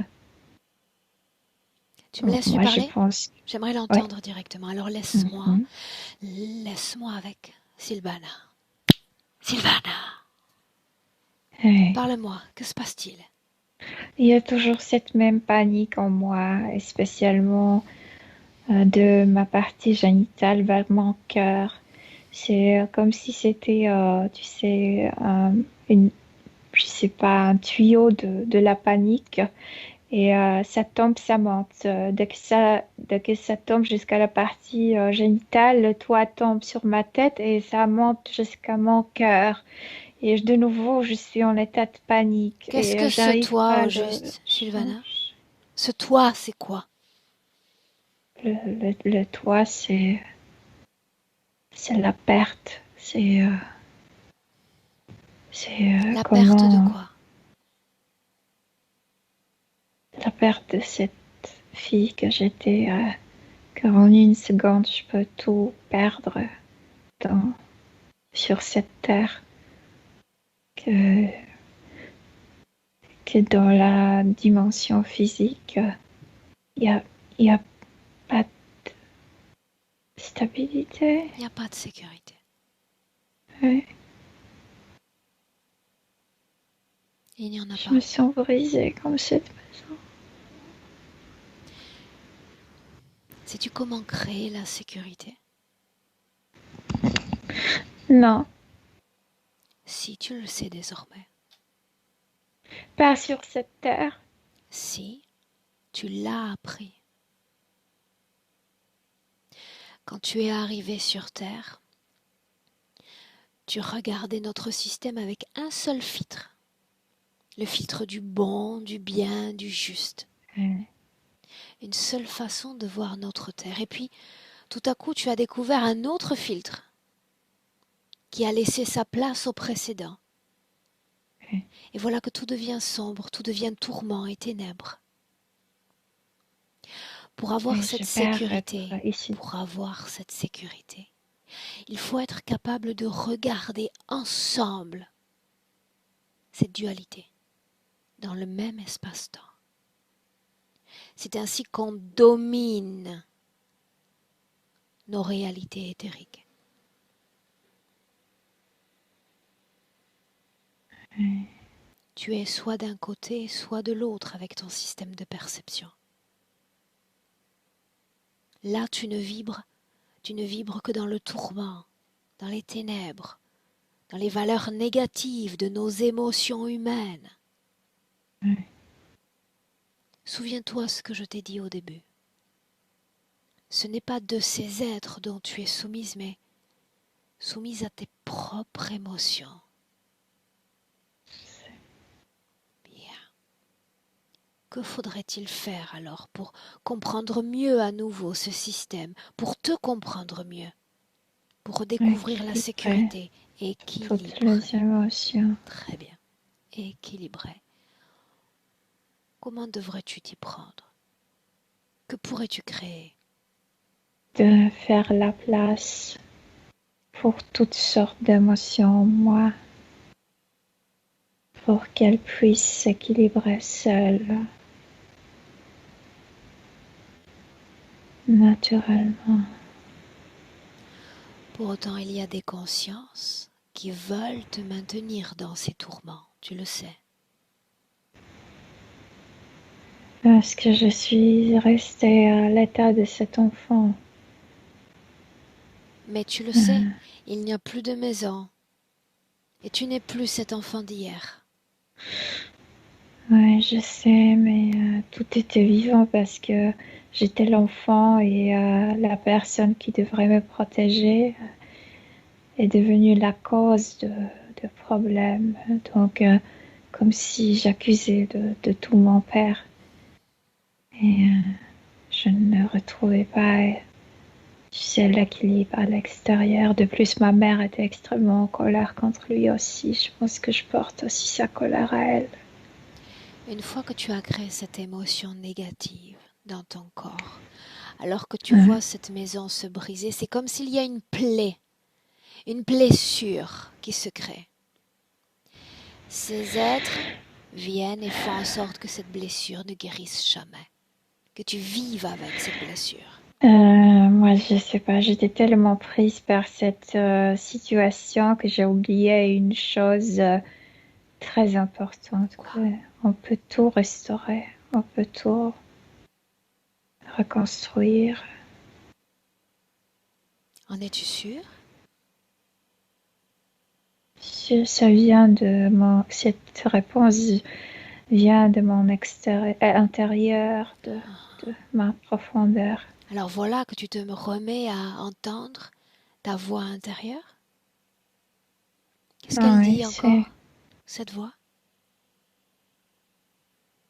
Tu me laisses lui Moi, je parler? pense, J'aimerais ouais. l'entendre directement. Alors Mhm. laisse-moi avec Sylvana. Sylvana, Ouais. parle-moi, que se passe-t-il? Il y a toujours cette même panique en moi, et spécialement de ma partie génitale vers mon cœur. C'est comme si c'était, tu sais, une, je sais pas, un tuyau de la panique. Et ça tombe, ça monte. Dès que ça tombe jusqu'à la partie génitale, le toit tombe sur ma tête et ça monte jusqu'à mon cœur. Et de nouveau, je suis en état de panique Qu'est-ce et que ce j'arrive toi pas au à le juste, Sylvana? changer. Ce toi, c'est quoi? Le toit, c'est la perte. C'est La perte de comment quoi? la perte de cette fille que j'étais. Qu'en une seconde, je peux tout perdre dans, sur cette terre. Que, que dans la dimension physique, il y a pas de stabilité. Il n'y a pas de sécurité. Ouais. Il n'y en a Je pas. me sens brisée comme cette maison. Sais-tu comment créer la sécurité? Non, Si, tu le sais désormais. pas sur cette terre. Si, tu l'as appris. Quand tu es arrivé sur Terre, tu regardais notre système avec un seul filtre. Le filtre du bon, du bien, du juste. Ouais. Une seule façon de voir notre Terre. Et puis, tout à coup, tu as découvert un autre filtre qui a laissé sa place au précédent. Ouais. Et voilà que tout devient sombre, tout devient tourment et ténèbres. Pour avoir Ouais, cette j'espère sécurité, être ici. il faut être capable de regarder ensemble cette dualité dans le même espace-temps. C'est ainsi qu'on domine nos réalités éthériques. Ouais. Tu es soit d'un côté, soit de l'autre avec ton système de perception. Là, tu ne vibres que dans le tourment, dans les ténèbres, dans les valeurs négatives de nos émotions humaines. Ouais. Souviens-toi ce que je t'ai dit au début. Ce n'est pas de ces êtres dont tu es soumise, mais soumise à tes propres émotions. Bien. Que faudrait-il faire alors pour comprendre mieux à nouveau ce système, pour te comprendre mieux, pour redécouvrir la Équilibré. sécurité Toutes les équilibrée? émotions. Très bien. Équilibrée. Comment devrais-tu t'y prendre? Que pourrais-tu créer? De faire la place pour toutes sortes d'émotions en moi, pour qu'elles puissent s'équilibrer seules, naturellement. Pour autant, il y a des consciences qui veulent te maintenir dans ces tourments, tu le sais. Parce que je suis restée à l'état de cet enfant. Mais tu le sais, il n'y a plus de maison. Et tu n'es plus cet enfant d'hier. Ouais, je sais, mais tout était vivant parce que j'étais l'enfant et la personne qui devrait me protéger est devenue la cause de problèmes. Donc, comme si j'accusais de tout mon père. Et je ne retrouvais pas, tu sais, l'équilibre à l'extérieur. De plus, ma mère était extrêmement en colère contre lui aussi. Je pense que je porte aussi sa colère à elle. Une fois que tu as créé cette émotion négative dans ton corps, alors que tu vois cette maison se briser, c'est comme s'il y a une plaie, une blessure qui se crée. Ces êtres viennent et font en sorte que cette blessure ne guérisse jamais, que tu vives avec cette blessure. Moi, je sais pas, j'étais tellement prise par cette situation que j'ai oublié une chose très importante. On peut tout restaurer, on peut tout reconstruire. En es-tu sûr? Ça vient de cette réponse vient de mon intérieur, de ma profondeur. Alors voilà que tu te remets à entendre ta voix intérieure. Qu'est-ce qu'elle Oui, dit c'est encore, cette voix?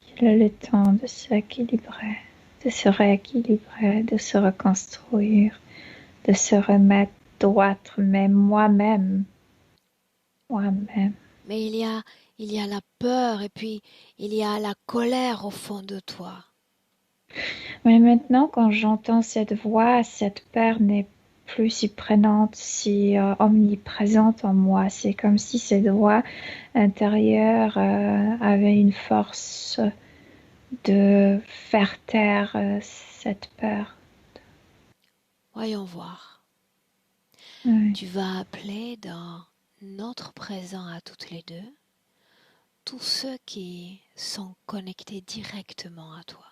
qu'il a le temps de s'équilibrer, de se rééquilibrer, de se reconstruire, de se remettre droite, mais moi-même. Mais il y a la peur et puis il y a la colère au fond de toi. Mais maintenant, quand j'entends cette voix, cette peur n'est plus si prenante, si omniprésente en moi. C'est comme si cette voix intérieure avait une force de faire taire cette peur. Voyons voir. Oui. Tu vas appeler dans notre présent à toutes les deux tous ceux qui sont connectés directement à toi.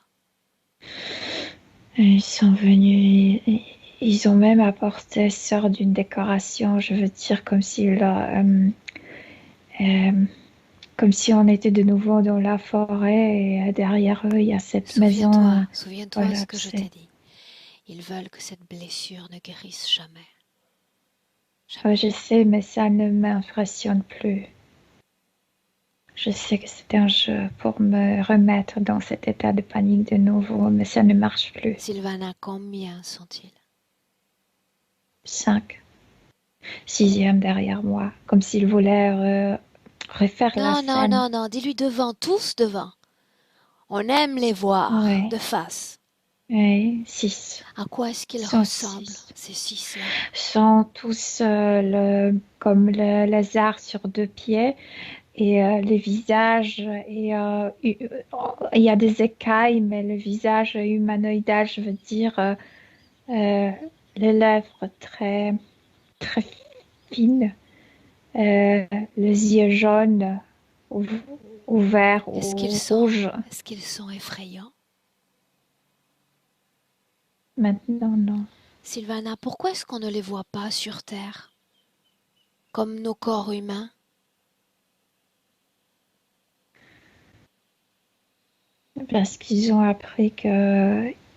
Et ils sont venus, ils ont même apporté sort d'une décoration, je veux dire, comme si on était de nouveau dans la forêt et derrière eux, il y a cette maison. Souviens-toi Voilà, ce que je t'ai dit. Ils veulent que cette blessure ne guérisse jamais. je sais, mais ça ne m'impressionne plus. Je sais que c'est un jeu pour me remettre dans cet état de panique de nouveau, mais ça ne marche plus. Sylvana, combien sont-ils? 5. 6e derrière moi, comme s'ils voulaient refaire la scène. Non, dis-lui devant, tous devant. On aime les voir Oui, de face. oui, 6. À quoi est-ce qu'ils Ils sont ressemblent, 6. ces six-là? Ils sont tous comme le lézard sur 2 pieds et les visages, il y a des écailles, mais le visage humanoïdal, je veux dire, les lèvres très, très fines, euh, les yeux jaunes, ou- ouverts ou rouges. Est-ce qu'ils sont effrayants? Maintenant, non. Sylvana, pourquoi est-ce qu'on ne les voit pas sur Terre, comme nos corps humains? Parce qu'ils ont appris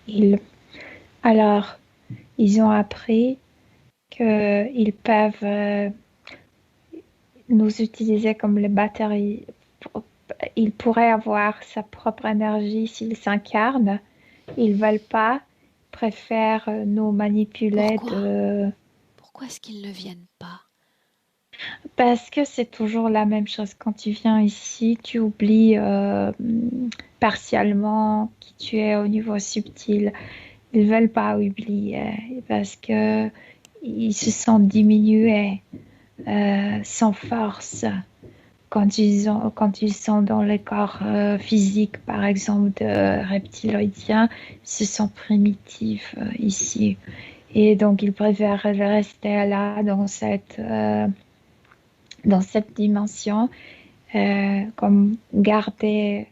ils, alors, ils ont appris qu'ils peuvent nous utiliser comme les batteries. Ils pourraient avoir sa propre énergie s'ils s'incarnent. Ils veulent pas, préfèrent nous manipuler Pourquoi? de... Pourquoi est-ce qu'ils ne viennent pas? Parce que c'est toujours la même chose. Quand tu viens ici, tu oublies partiellement qui tu es au niveau subtil. Ils veulent pas oublier parce que ils se sentent diminués, sans force. Quand ils sont dans les corps physiques, par exemple, de reptiloïdiens, ils se sentent primitifs ici. Et donc, ils préfèrent rester là, dans cette dimension, comme garder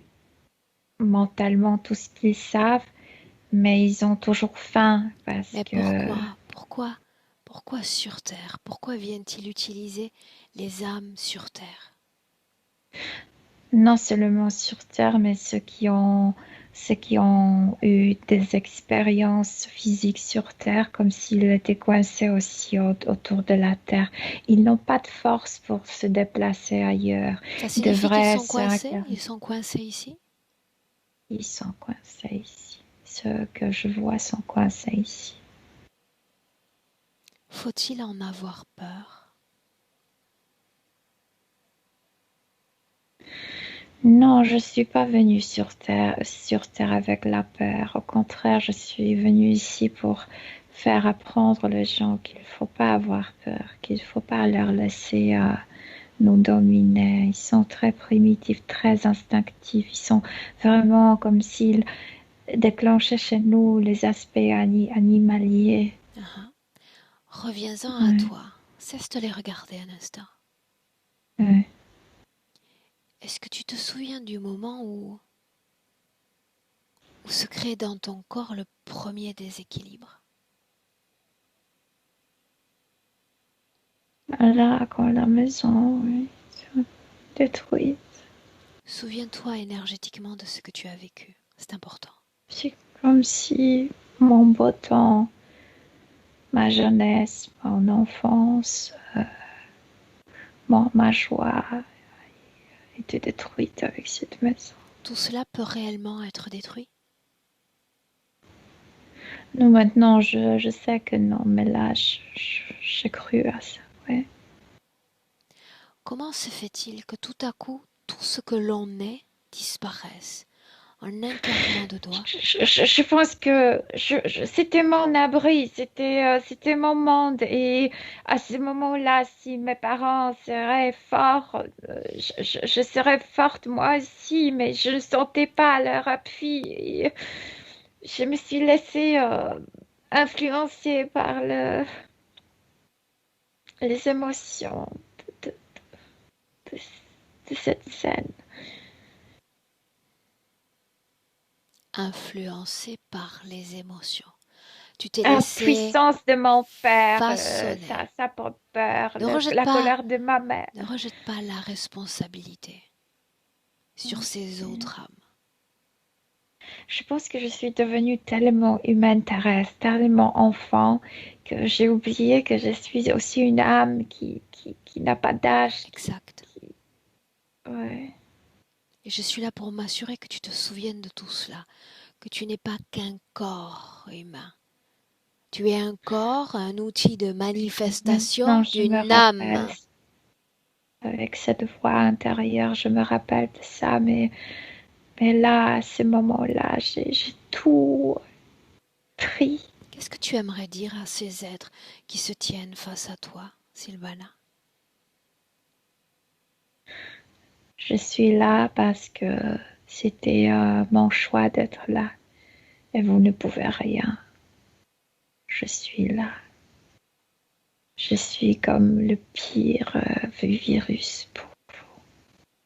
mentalement tout ce qu'ils savent, mais ils ont toujours faim parce Mais que pourquoi sur Terre? Pourquoi viennent-ils utiliser les âmes sur Terre? non seulement sur Terre, mais ceux qui ont eu des expériences physiques sur Terre, comme s'ils étaient coincés aussi autour de la Terre. Ils n'ont pas de force pour se déplacer ailleurs. Ça Ils signifie qu'ils devraient sont se coincés? incarner. Ils sont coincés ici? Ils sont coincés ici. Ceux que je vois sont coincés ici. Faut-il en avoir peur? Non, je suis pas venue sur Terre avec la peur. Au contraire, je suis venue ici pour faire apprendre les gens qu'il ne faut pas avoir peur, qu'il ne faut pas leur laisser nous dominer. Ils sont très primitifs, très instinctifs. Ils sont vraiment comme s'ils déclenchaient chez nous les aspects animaliers. Uh-huh. Reviens-en à Ouais, toi. Cesse de les regarder un instant. ouais. Est-ce que tu te souviens du moment où se crée dans ton corps le premier déséquilibre? là, quand la maison est détruite. Souviens-toi énergétiquement de ce que tu as vécu. C'est important. C'est comme si mon beau temps, ma jeunesse, mon enfance, ma joie était détruite avec cette maison. Tout cela peut réellement être détruit? Non, maintenant, je sais que non, mais là, j'ai cru à ça, ouais. Comment se fait-il que tout à coup, tout ce que l'on est disparaisse en un claquement de doigts? Je pense que c'était mon abri, c'était mon monde. Et à ce moment-là, si mes parents seraient forts, je serais forte moi aussi, mais je ne sentais pas leur appui. Et je me suis laissée influencer par les émotions de, de- de- de cette scène. Influencé par les émotions. Tu t'es La laissé puissance de mon père, façonner. sa peur, Ne rejette la pas, colère de ma mère. ne rejette pas la responsabilité sur ces autres âmes. Je pense que je suis devenue tellement humaine terrestre, tellement enfant, que j'ai oublié que je suis aussi une âme qui n'a pas d'âge. Exact. Ouais. Et je suis là pour m'assurer que tu te souviennes de tout cela, que tu n'es pas qu'un corps humain. Tu es un corps, un outil de Maintenant, manifestation je me d'une rappelle, âme. avec cette voix intérieure, je me rappelle de ça, mais là, à ce moment-là, j'ai tout pris. Qu'est-ce que tu aimerais dire à ces êtres qui se tiennent face à toi, Sylvana? Je suis là parce que c'était mon choix d'être là et vous ne pouvez rien. Je suis là. Je suis comme le pire virus pour vous.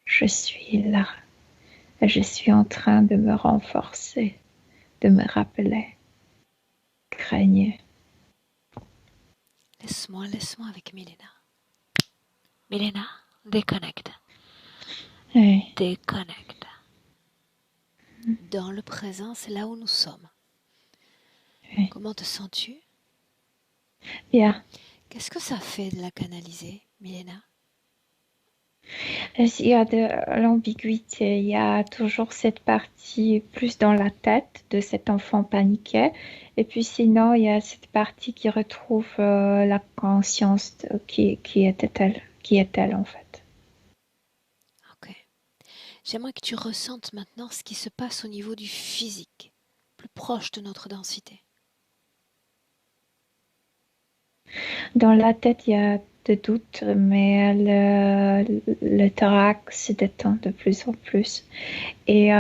Je suis là et je suis en train de me renforcer, de me rappeler. Craignez. Laisse-moi avec Milena. Milena, déconnecte. Oui. Déconnecte. Dans le présent, c'est là où nous sommes. Oui. Comment te sens-tu? Bien. Qu'est-ce que ça fait de la canaliser, Milena? Il y a de l'ambiguïté, il y a toujours cette partie plus dans la tête de cet enfant paniqué, et puis sinon il y a cette partie qui retrouve la conscience qui est-elle en fait. Ok. J'aimerais que tu ressentes maintenant ce qui se passe au niveau du physique, plus proche de notre densité. Dans la tête il y a de doutes, mais le thorax se détend de plus en plus, et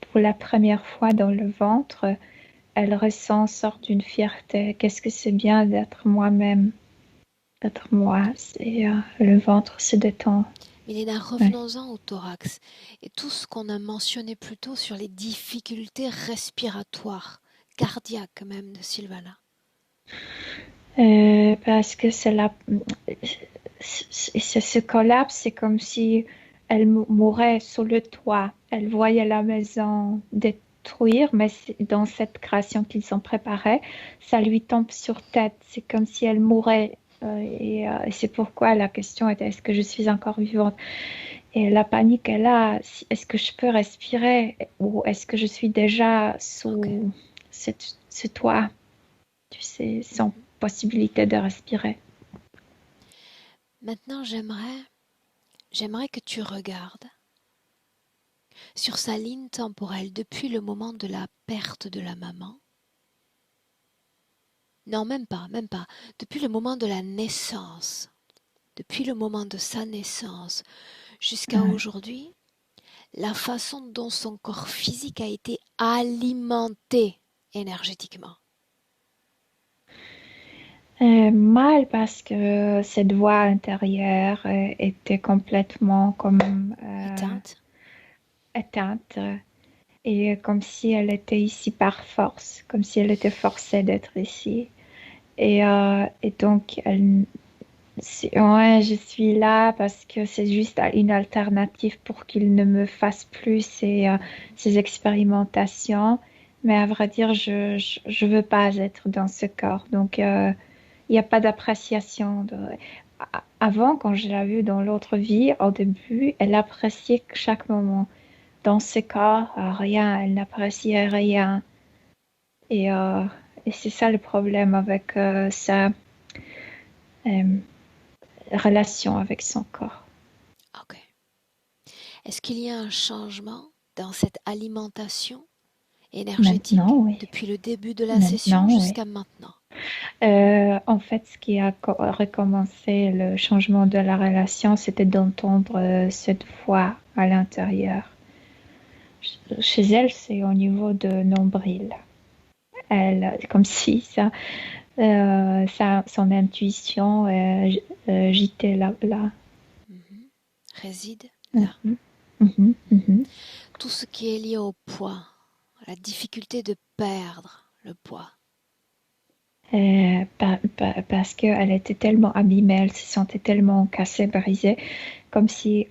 pour la première fois dans le ventre, elle ressent sorte d'une fierté. Qu'est-ce que c'est bien d'être moi-même, d'être moi. C'est le ventre se détend. Milena, Ouais. revenons-en au thorax et tout ce qu'on a mentionné plus tôt sur les difficultés respiratoires, cardiaques même de Sylvana. Parce que ce collapse, c'est comme si elle mourait sous le toit. Elle voyait la maison détruire, mais dans cette création qu'ils ont préparée, ça lui tombe sur tête. C'est comme si elle mourait. Et c'est pourquoi la question était, est-ce que je suis encore vivante? Et la panique est là. Est-ce que je peux respirer ou est-ce que je suis déjà sous ce toit, tu sais, sans possibilité de respirer? Maintenant, j'aimerais que tu regardes sur sa ligne temporelle depuis le moment de la perte de la maman. Non, même pas. Depuis le moment de la naissance, depuis le moment de sa naissance jusqu'à aujourd'hui, la façon dont son corps physique a été alimenté énergétiquement. Mal parce que cette voix intérieure était complètement comme éteinte et comme si elle était ici par force, comme si elle était forcée d'être ici. Et donc, Ouais, je suis là parce que c'est juste une alternative pour qu'il ne me fasse plus ces expérimentations. Mais à vrai dire, je veux pas être dans ce corps. Donc, il n'y a pas d'appréciation. Avant, quand je l'ai vue dans l'autre vie, au début, elle appréciait chaque moment. Dans ce corps, rien, elle n'appréciait rien. Et, euh, et c'est ça le problème avec sa euh, relation avec son corps. Ok. Est-ce qu'il y a un changement dans cette alimentation énergétique Maintenant, oui. depuis le début de la session Maintenant, oui. jusqu'à maintenant? En fait, ce qui a recommencé le changement de la relation, c'était d'entendre cette voix à l'intérieur. Chez elle, c'est au niveau de nombril. Elle, comme si son intuition gîtait là. Mhm. Réside là. Mhm, mhm, mhm. Tout ce qui est lié au poids, la difficulté de perdre le poids. Parce qu'elle était tellement abîmée, elle se sentait tellement cassée, brisée, comme si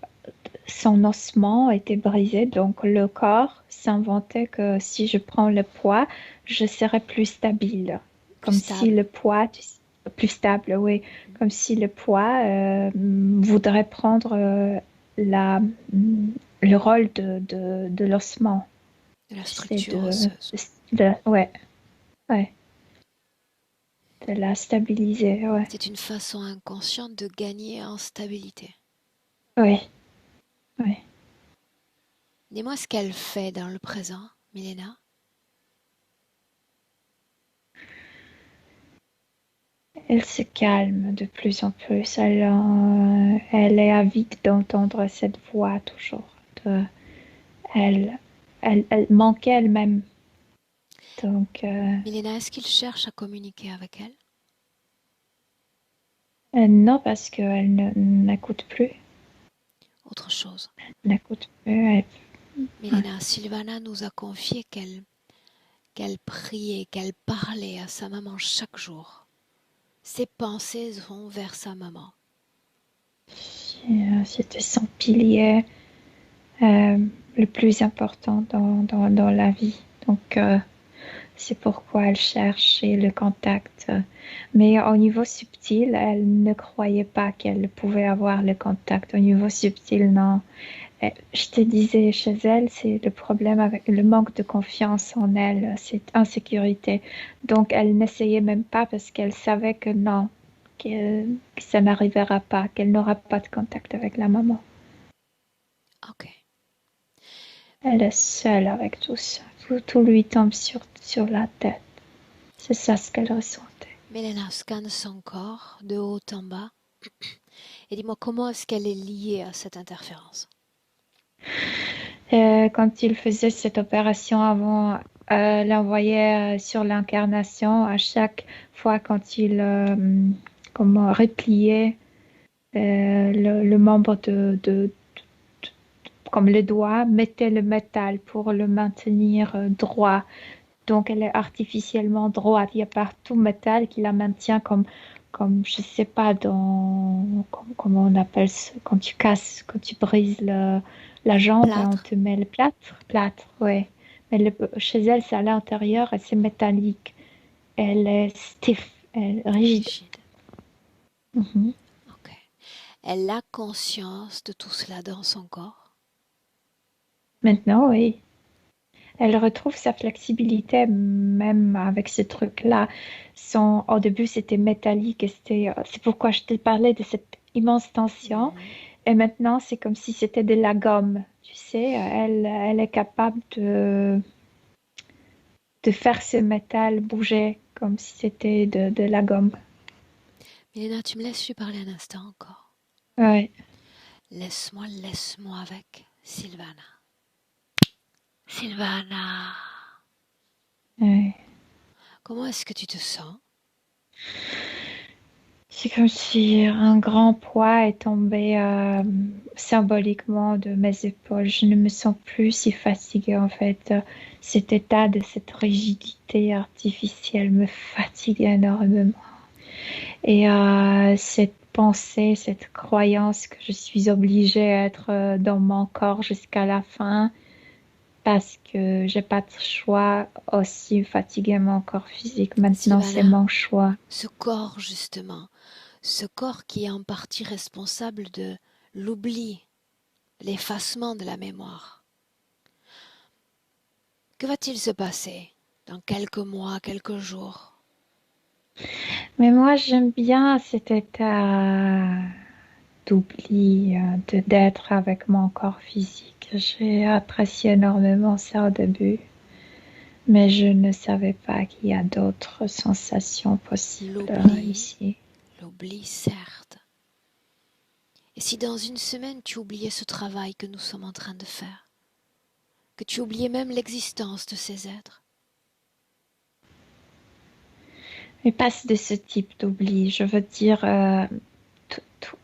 son ossement était brisé. Donc le corps s'inventait que si je prends le poids, je serais plus stable. Plus Comme si stable. le poids, plus stable, oui. Comme si le poids voudrait prendre le rôle de l'ossement. De la Tu sais, structure osseuse. ouais, ouais, de la stabiliser, ouais. C'est une façon inconsciente de gagner en stabilité. Oui, oui. Dis-moi ce qu'elle fait dans le présent, Milena. Elle se calme de plus en plus. Elle est avide d'entendre cette voix toujours. De- elle, elle manquait elle-même. Donc, Milena, est-ce qu'il cherche à communiquer avec elle? non, parce qu'elle n'écoute plus. Autre chose. N'écoute plus. Ouais. Milena, Sylvana nous a confié qu'elle priait, qu'elle parlait à sa maman chaque jour. Ses pensées vont vers sa maman. C'était son pilier le plus important dans la vie. Donc, c'est pourquoi elle cherchait le contact. Mais au niveau subtil, elle ne croyait pas qu'elle pouvait avoir le contact. Au niveau subtil, non. Je te disais, chez elle, c'est le problème avec le manque de confiance en elle, cette insécurité. Donc, elle n'essayait même pas parce qu'elle savait que non, que ça n'arrivera pas, qu'elle n'aura pas de contact avec la maman. Ok. Elle est seule avec tout ça. Tout lui tombe sur la tête. C'est ça ce qu'elle ressentait. Milena scanne son corps de haut en bas et dis-moi comment est-ce qu'elle est liée à cette interférence. Quand il faisait cette opération avant, l'envoyait sur l'incarnation, à chaque fois quand il comment, repliait le membre comme le doigt, mettait le métal pour le maintenir droit. Donc, elle est artificiellement droite. Il y a partout métal qui la maintient comme je sais pas, comment on appelle ça, quand tu casses, quand tu brises la jambe et on Plâtre. te met le plâtre, ouais. Mais chez elle, c'est à l'intérieur et c'est métallique. Elle est stiff, elle est rigide. Rigide. Mhm. Ok. Elle a conscience de tout cela dans son corps. Maintenant, oui. Elle retrouve sa flexibilité même avec ce truc-là. Au début, c'était métallique et c'est pourquoi je te parlais de cette immense tension. Et maintenant, c'est comme si c'était de la gomme. Tu sais, elle est capable de faire ce métal bouger comme si c'était de la gomme. Milena, tu me laisses lui parler un instant encore. Ouais. Laisse-moi avec Sylvana. Sylvana, Ouais. comment est-ce que tu te sens? C'est comme si un grand poids est tombé symboliquement de mes épaules. Je ne me sens plus si fatiguée en fait. Cet état de cette rigidité artificielle me fatigue énormément. Et cette pensée, cette croyance que je suis obligée à être dans mon corps jusqu'à la fin parce que j'ai pas de choix, aussi fatiguer mon corps physique. Maintenant, c'est Sylvana, mon choix. ce corps justement, ce corps qui est en partie responsable de l'oubli, l'effacement de la mémoire. Que va-t-il se passer dans quelques mois, quelques jours? Mais moi, j'aime bien cet état d'oubli, d'être avec mon corps physique. J'ai apprécié énormément ça au début, mais je ne savais pas qu'il y a d'autres sensations possibles ici. L'oubli, certes. Et si dans une semaine tu oubliais ce travail que nous sommes en train de faire, que tu oubliais même l'existence de ces êtres? Mais pas de ce type d'oubli. Je veux dire,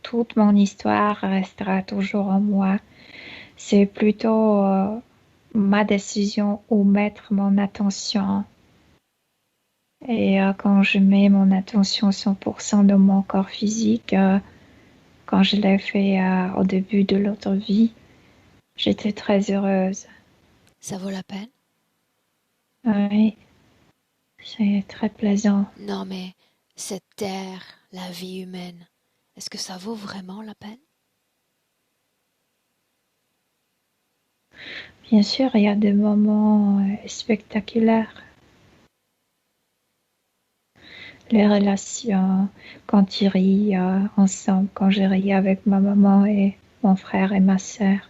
toute mon histoire restera toujours en moi. C'est plutôt ma décision où mettre mon attention. Et quand je mets mon attention 100% dans mon corps physique, quand je l'ai fait au début de l'autre vie, j'étais très heureuse. Ça vaut la peine? Oui, c'est très plaisant. Non mais cette terre, la vie humaine, est-ce que ça vaut vraiment la peine? Bien sûr, il y a des moments spectaculaires. Les relations, quand ils rient ensemble, quand je ris avec ma maman et mon frère et ma sœur,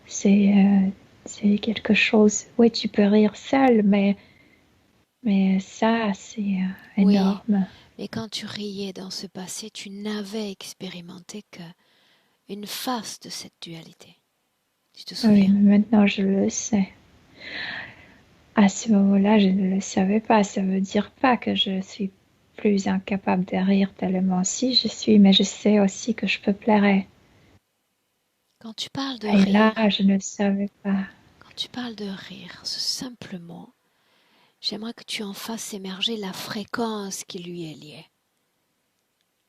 c'est quelque chose. Oui, tu peux rire seul, mais ça, c'est Oui, énorme. mais quand tu riais dans ce passé, tu n'avais expérimenté qu'une face de cette dualité. Tu te Oui, souviens? mais maintenant je le sais. À ce moment-là, je ne le savais pas. Ça veut dire pas que je suis plus incapable de rire tellement si je suis, mais je sais aussi que je peux pleurer. Quand tu parles de Et là, rire, je ne le savais pas. quand tu parles de rire, ce simple mot, j'aimerais que tu en fasses émerger la fréquence qui lui est liée.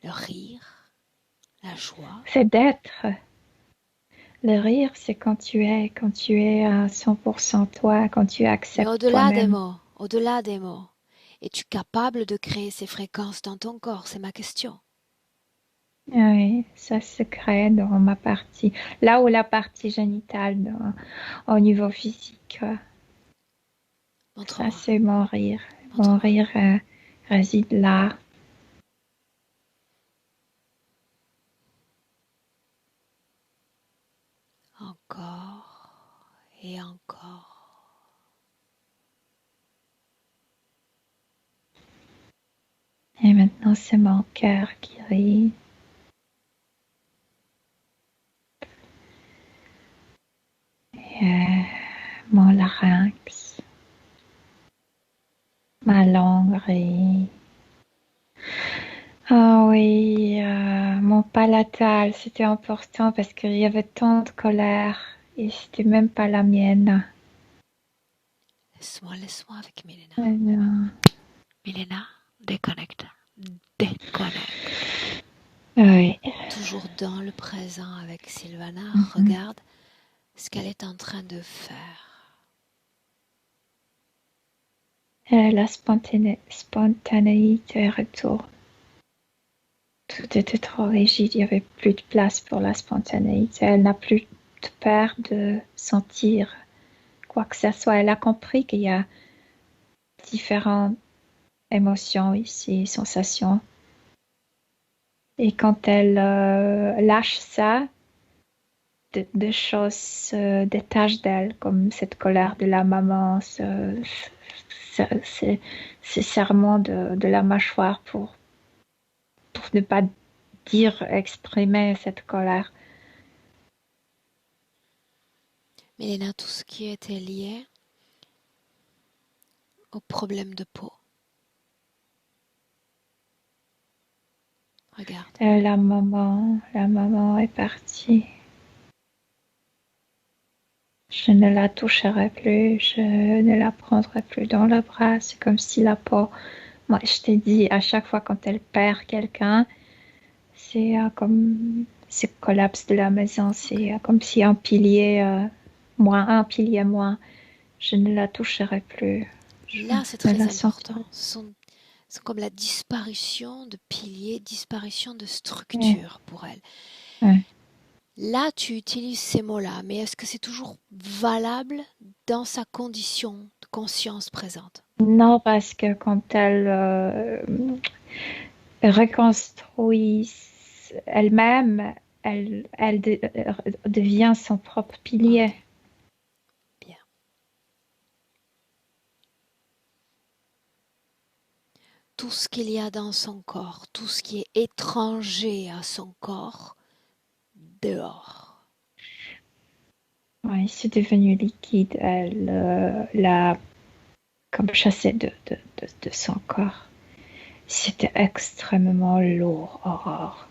Le rire, la joie. C'est d'être. Le rire, c'est quand tu es à 100% toi, quand tu Mais acceptes toi-même. au-delà des mots, es-tu capable de créer ces fréquences dans ton corps? C'est ma question. Oui, ça se crée dans ma partie, là où la partie génitale, au niveau physique. Ça, Montre-moi, c'est mon rire. Mon montre-moi. rire réside là. Encore et encore. Et maintenant, c'est mon cœur qui rit. Et mon larynx, ma langue rit. Ah oui, mon palatal, c'était important parce qu'il y avait tant de colère et c'était même pas la mienne. Laisse-moi avec Milena. Non. Milena, déconnecte. Déconnecte. Oui, Toujours dans le présent avec Sylvana, mhm. regarde ce qu'elle est en train de faire. La spontanéité retourne. Tout était trop rigide, il n'y avait plus de place pour la spontanéité. Elle n'a plus de peur de sentir quoi que ce soit. Elle a compris qu'il y a différentes émotions ici, sensations. Et quand elle lâche ça, des choses se détachent d'elle, comme cette colère de la maman, ce serrement de la mâchoire pour ne pas dire, exprimer cette colère. Milena, tout ce qui était lié au problème de peau. Regarde. La maman est partie. Je ne la toucherai plus, je ne la prendrai plus dans le bras. C'est comme si la peau, moi je t'ai dit, à chaque fois quand elle perd quelqu'un, C'est comme ce collapse de la maison, c'est comme si un pilier un pilier moins, je ne la toucherai plus. Je Là, c'est ne très la important. sentirai. C'est comme la disparition de piliers, disparition de Ouais, structure pour elle. ouais. Là, tu utilises ces mots-là, mais est-ce que c'est toujours valable dans sa condition de conscience présente? Non, parce que quand elle reconstruit elle-même, elle devient son propre pilier. Ok, bien. Tout ce qu'il y a dans son corps, tout ce qui est étranger à son corps, dehors. Ouais, c'est devenu liquide. Elle l'a comme chassé de son corps. C'était extrêmement lourd, Aurore.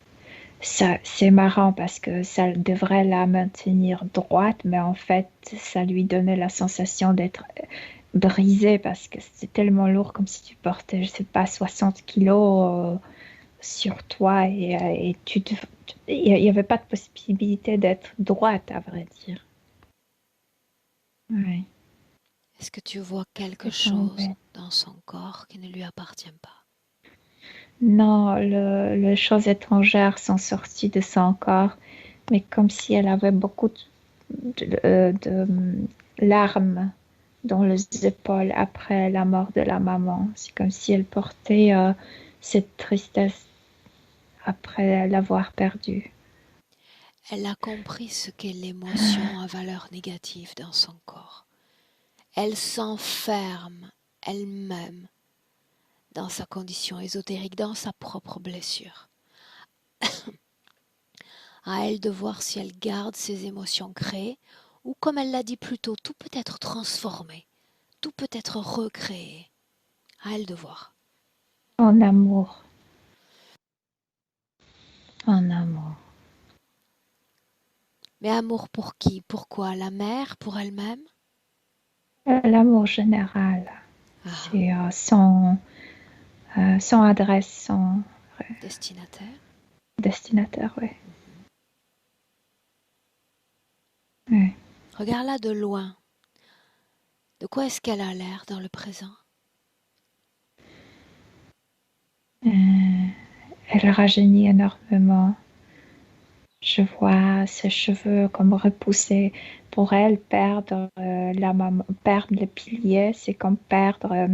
Ça, c'est marrant parce que ça devrait la maintenir droite, mais en fait, ça lui donnait la sensation d'être brisée parce que c'est tellement lourd comme si tu portais, je sais pas, 60 kilos sur toi et il n'y avait pas de possibilité d'être droite, à vrai dire. Ouais, Est-ce que tu vois quelque c'est chose tombé. dans son corps qui ne lui appartient pas? Non, les choses étrangères sont sorties de son corps, mais comme si elle avait beaucoup de larmes dans les épaules après la mort de la maman. C'est comme si elle portait cette tristesse après l'avoir perdue. Elle a compris ce qu'est l'émotion à valeur négative dans son corps. Elle s'enferme elle-même dans sa condition ésotérique, dans sa propre blessure. À elle de voir si elle garde ses émotions créées ou, comme elle l'a dit plus tôt, tout peut être transformé, tout peut être recréé. À elle de voir. En amour, en amour. Mais amour pour qui? Pourquoi? La mère? Pour elle-même? L'amour général, Ah, c'est sans adresse, sans destinataire. destinataire, ouais. Mhm. Ouais. Regarde-la de loin. De quoi est-ce qu'elle a l'air dans le présent? Euh, Elle rajeunit énormément. Je vois ses cheveux comme repoussés. Pour elle, perdre perdre le pilier, c'est comme perdre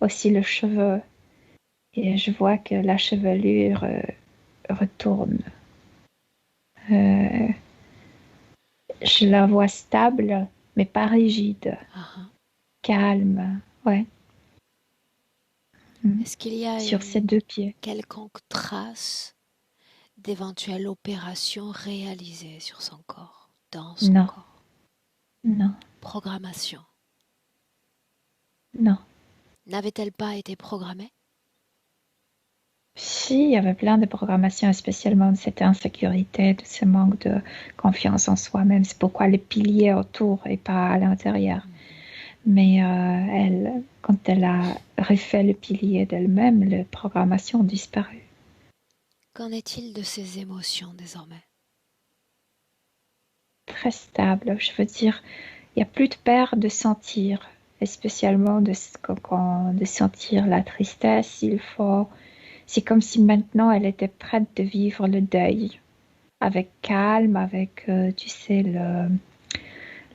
aussi le cheveu. Et je vois que la chevelure retourne. Euh, je la vois stable, mais pas rigide, Ah, ah. calme, ouais, Est-ce qu'il y a sur ses une deux pieds. quelconque trace d'éventuelles opérations réalisées sur son corps, dans son Non, corps? non, Programmation. non. N'avait-elle pas été programmée? Si, il y avait plein de programmations, spécialement de cette insécurité, de ce manque de confiance en soi-même. C'est pourquoi les piliers autour et pas à l'intérieur. Mhm. Mais quand elle a refait le pilier d'elle-même, les programmations ont disparu. Qu'en est-il de ses émotions désormais? Très stable, je veux dire, il n'y a plus de peur de sentir, et spécialement de sentir la tristesse. C'est comme si maintenant elle était prête de vivre le deuil avec calme, avec, tu sais,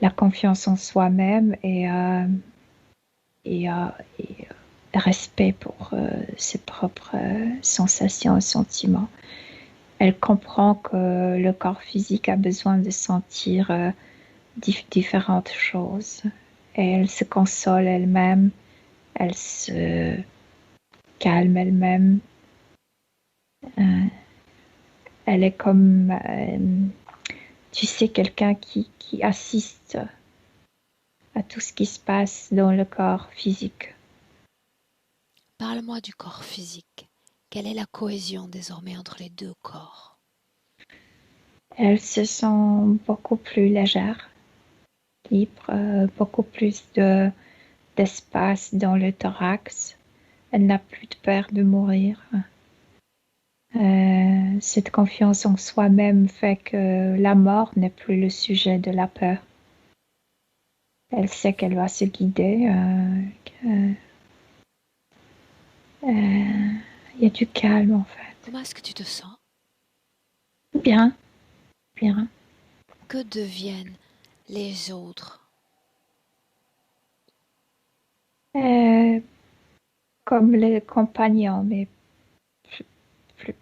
la confiance en soi-même et, euh, et respect pour ses propres sensations et sentiments. Elle comprend que le corps physique a besoin de sentir différentes choses. Et elle se console elle-même, elle se calme elle-même. Euh, Elle est comme, tu sais, quelqu'un qui assiste à tout ce qui se passe dans le corps physique. Parle-moi du corps physique. Quelle est la cohésion désormais entre les deux corps? Elle se sent beaucoup plus légère, libre, beaucoup plus d'espace dans le thorax. Elle n'a plus de peur de mourir. Cette confiance en soi-même fait que la mort n'est plus le sujet de la peur. Elle sait qu'elle va se guider. Il y a du calme en fait. Comment est-ce que tu te sens? Bien, bien. Que deviennent les autres? Comme les compagnons, mais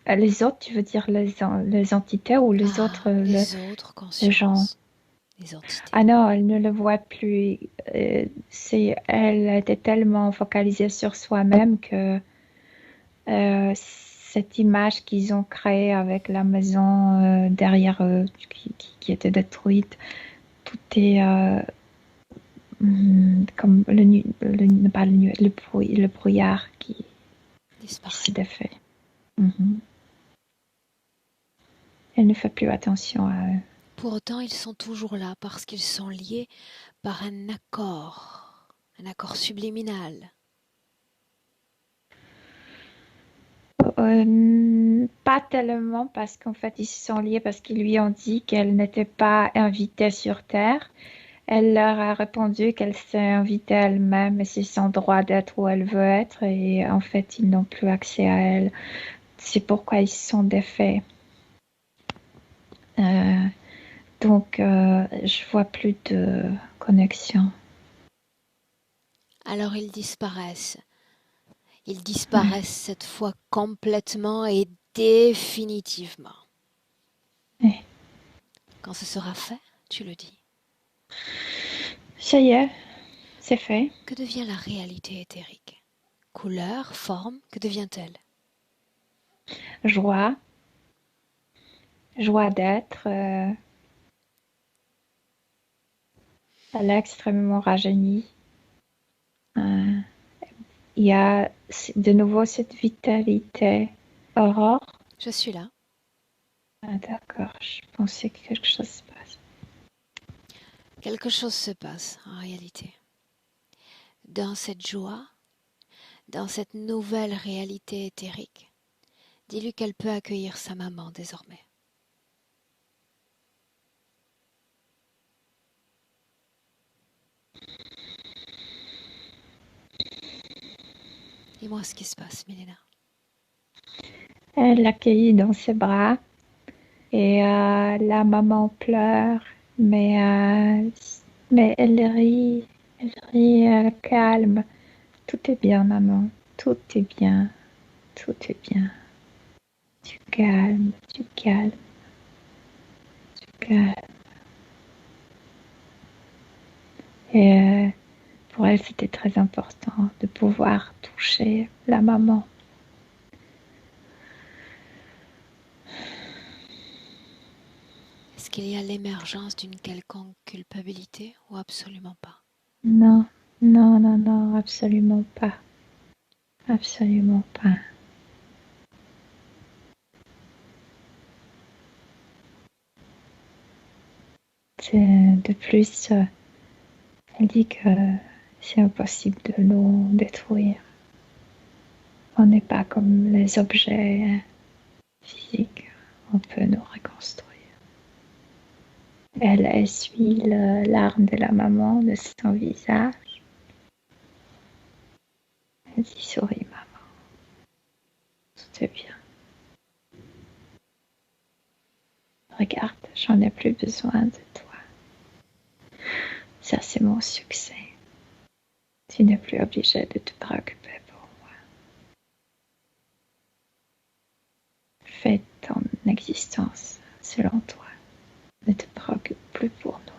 les autres, tu veux dire les entités ou les autres, Les autres les gens? consciences, les entités. Ah non, elle ne le voit plus. Elle était tellement focalisée sur soi-même que cette image qu'ils ont créée avec la maison derrière eux qui était détruite, tout est comme le brouillard qui Disparaît. se défait. Elle ne fait plus attention à eux. Pour autant, ils sont toujours là parce qu'ils sont liés par un accord subliminal. Pas tellement parce qu'en fait ils se sont liés parce qu'ils lui ont dit qu'elle n'était pas invitée sur Terre. Elle leur a répondu qu'elle s'est invitée elle-même et c'est son droit d'être où elle veut être et en fait ils n'ont plus accès à elle. C'est pourquoi ils se sont défaits. Donc je vois plus de connexion. Alors ils disparaissent. Ils disparaissent cette fois complètement et définitivement. Ouais. Quand ce sera fait, tu le dis. Ça y est, c'est fait. Que devient la réalité éthérique? Couleur, forme, que devient-elle? Joie d'être. Elle est extrêmement rajeunie. Il y a de nouveau cette vitalité. Aurore? Je suis là. Ah, d'accord, je pensais que quelque chose se passe. Quelque chose se passe en réalité. Dans cette joie, dans cette nouvelle réalité éthérique, dis-lui qu'elle peut accueillir sa maman désormais. Dis-moi ce qui se passe, Milena. Elle l'accueillit dans ses bras et la maman pleure, mais elle calme. Tout est bien, maman. Tout est bien. Tout est bien. Tu calmes, tu calmes, tu calmes. Et pour elle, c'était très important de pouvoir toucher la maman. Est-ce qu'il y a l'émergence d'une quelconque culpabilité ou absolument pas? Non, non, non, non, absolument pas. Absolument pas. De plus, elle dit que c'est impossible de nous détruire. On n'est pas comme les objets physiques. On peut nous reconstruire. Elle essuie les larmes de la maman de son visage. Elle dit souris maman. Tout est bien. Regarde, j'en ai plus besoin de toi. Ça c'est mon succès. Tu n'es plus obligé de te préoccuper pour moi. Fais ton existence selon toi. Ne te préoccupe plus pour nous.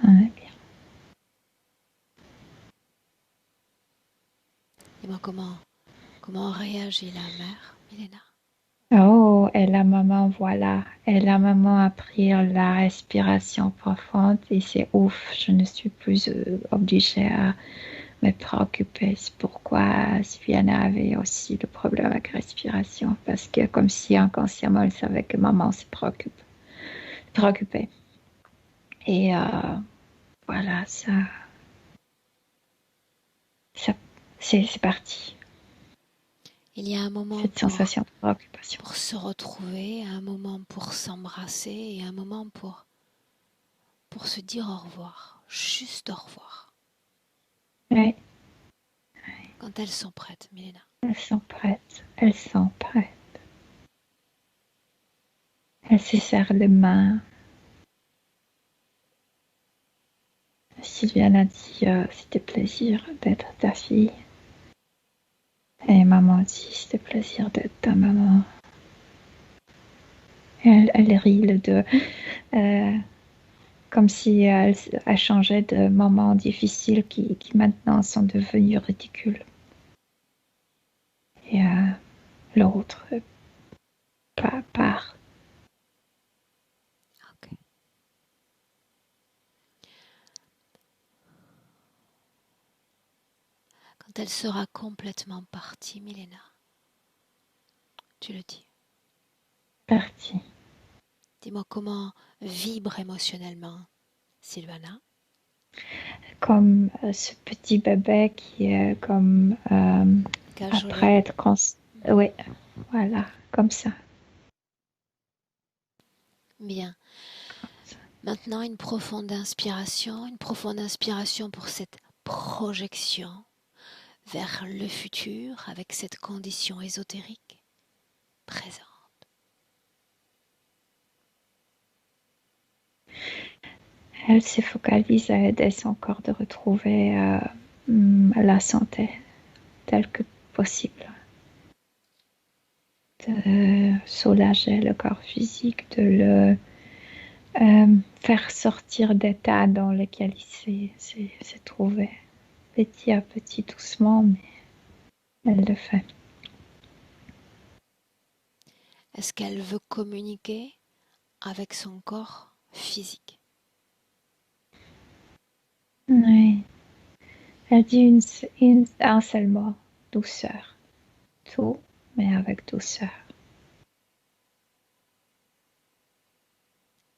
On est bien. Dis-moi comment réagit la mère, Milena? Oh, et la maman, voilà. Et la maman a pris la respiration profonde et c'est ouf, je ne suis plus obligée à me préoccuper. C'est pourquoi Sylviana avait aussi le problème avec la respiration parce que comme si inconsciemment elle savait que maman se préoccupait. Et voilà, ça c'est parti. Il y a un moment cette sensation de préoccupation. pour se retrouver, un moment pour s'embrasser et un moment pour se dire au revoir, juste au revoir. Oui, Quand elles sont prêtes, Milena. elles sont prêtes, elles sont prêtes. Elles se serrent les mains. Sylviane a dit c'était plaisir d'être ta fille. Et maman dit c'était plaisir d'être ta maman. Elle rit les deux, comme si elle changeait de moments difficiles qui maintenant sont devenus ridicules. Et l'autre part. Ok. Quand elle sera complètement partie, Milena, tu le dis. Partie. Dis-moi comment vibre émotionnellement Sylvana. Comme ce petit bébé qui est comme Cajoler. après être oui, voilà, comme ça. Bien. Maintenant, une profonde inspiration pour cette projection vers le futur avec cette condition ésotérique présente. Elle se focalise à aider son corps de retrouver la santé telle que possible. De soulager le corps physique, de le faire sortir d'état dans lequel il s'est trouvé. Petit à petit, doucement, mais elle le fait. Est-ce qu'elle veut communiquer avec son corps physique? Oui. Elle dit un seul mot, douceur. Tout, mais avec douceur.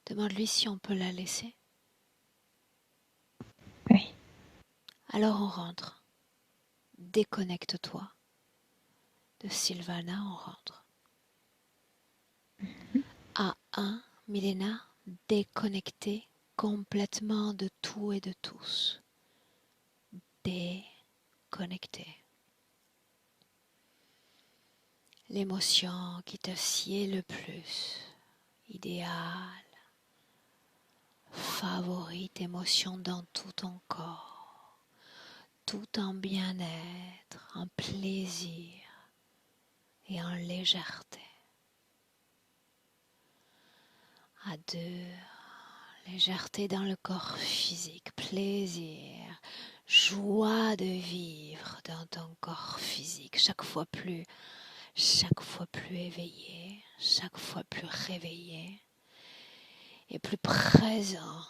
Demande-lui si on peut la laisser. Oui. Alors on rentre. Déconnecte-toi. De Sylvana, on rentre. À 1, Milena, déconnectée complètement de tout et de tous. Déconnectée. L'émotion qui te sied le plus, idéale, favorite émotion dans tout ton corps, tout en bien-être, en plaisir et en légèreté. À 2, légèreté dans le corps physique, plaisir, joie de vivre dans ton corps physique, chaque fois plus éveillé, chaque fois plus réveillé et plus présent.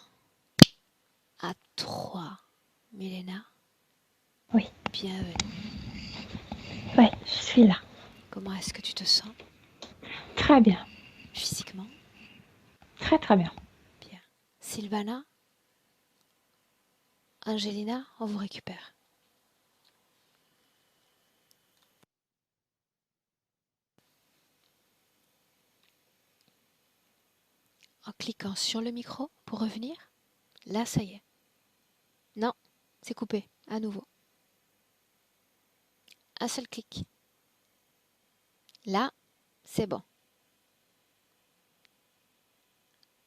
À 3, Milena. Oui. Bienvenue. Oui, je suis là. Comment est-ce que tu te sens? Très bien. Physiquement? Très très bien. Bien. Sylvana? Angelina, on vous récupère. En cliquant sur le micro pour revenir. Là, ça y est. Non, c'est coupé. À nouveau. Un seul clic. Là, c'est bon.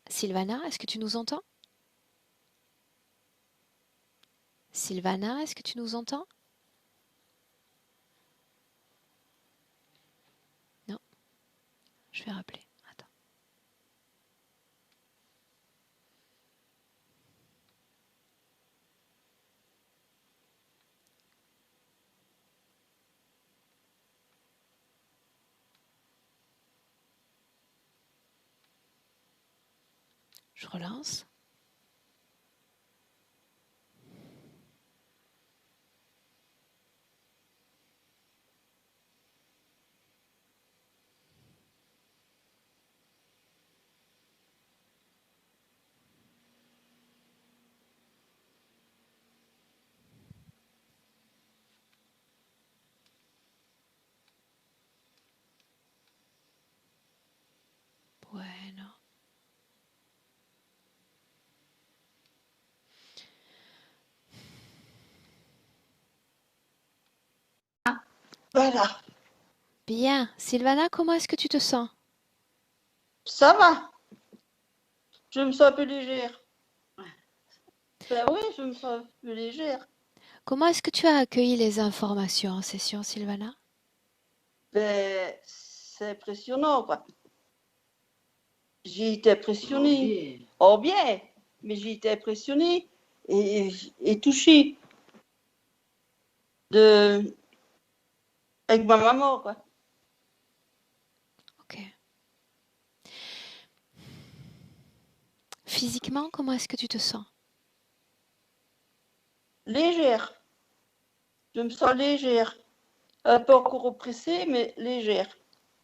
Sylvana, est-ce que tu nous entends? Sylvana, est-ce que tu nous entends? Non. Je vais rappeler. Attends. Je relance. Voilà, Bien. Sylvana, comment est-ce que tu te sens? ça va. Je me sens un peu légère. Ben oui, je me sens un peu légère. Comment est-ce que tu as accueilli les informations en session, Sylvana? Ben, c'est impressionnant, quoi. J'ai été impressionnée. Oh bien, mais j'ai été impressionnée et touchée de, avec ma maman, quoi. Ok. Physiquement, comment est-ce que tu te sens? Légère. Je me sens légère. Un peu encore oppressée, mais légère.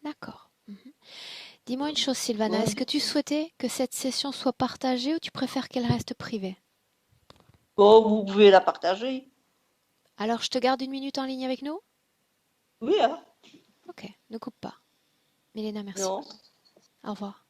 D'accord. Dis-moi une chose, Sylvana, Ouais. est-ce que tu souhaitais que cette session soit partagée ou tu préfères qu'elle reste privée? Bon, vous pouvez la partager. Alors, je te garde une minute en ligne avec nous? Oui, hein? Ok, ne coupe pas. Milena, merci. Non. Au revoir.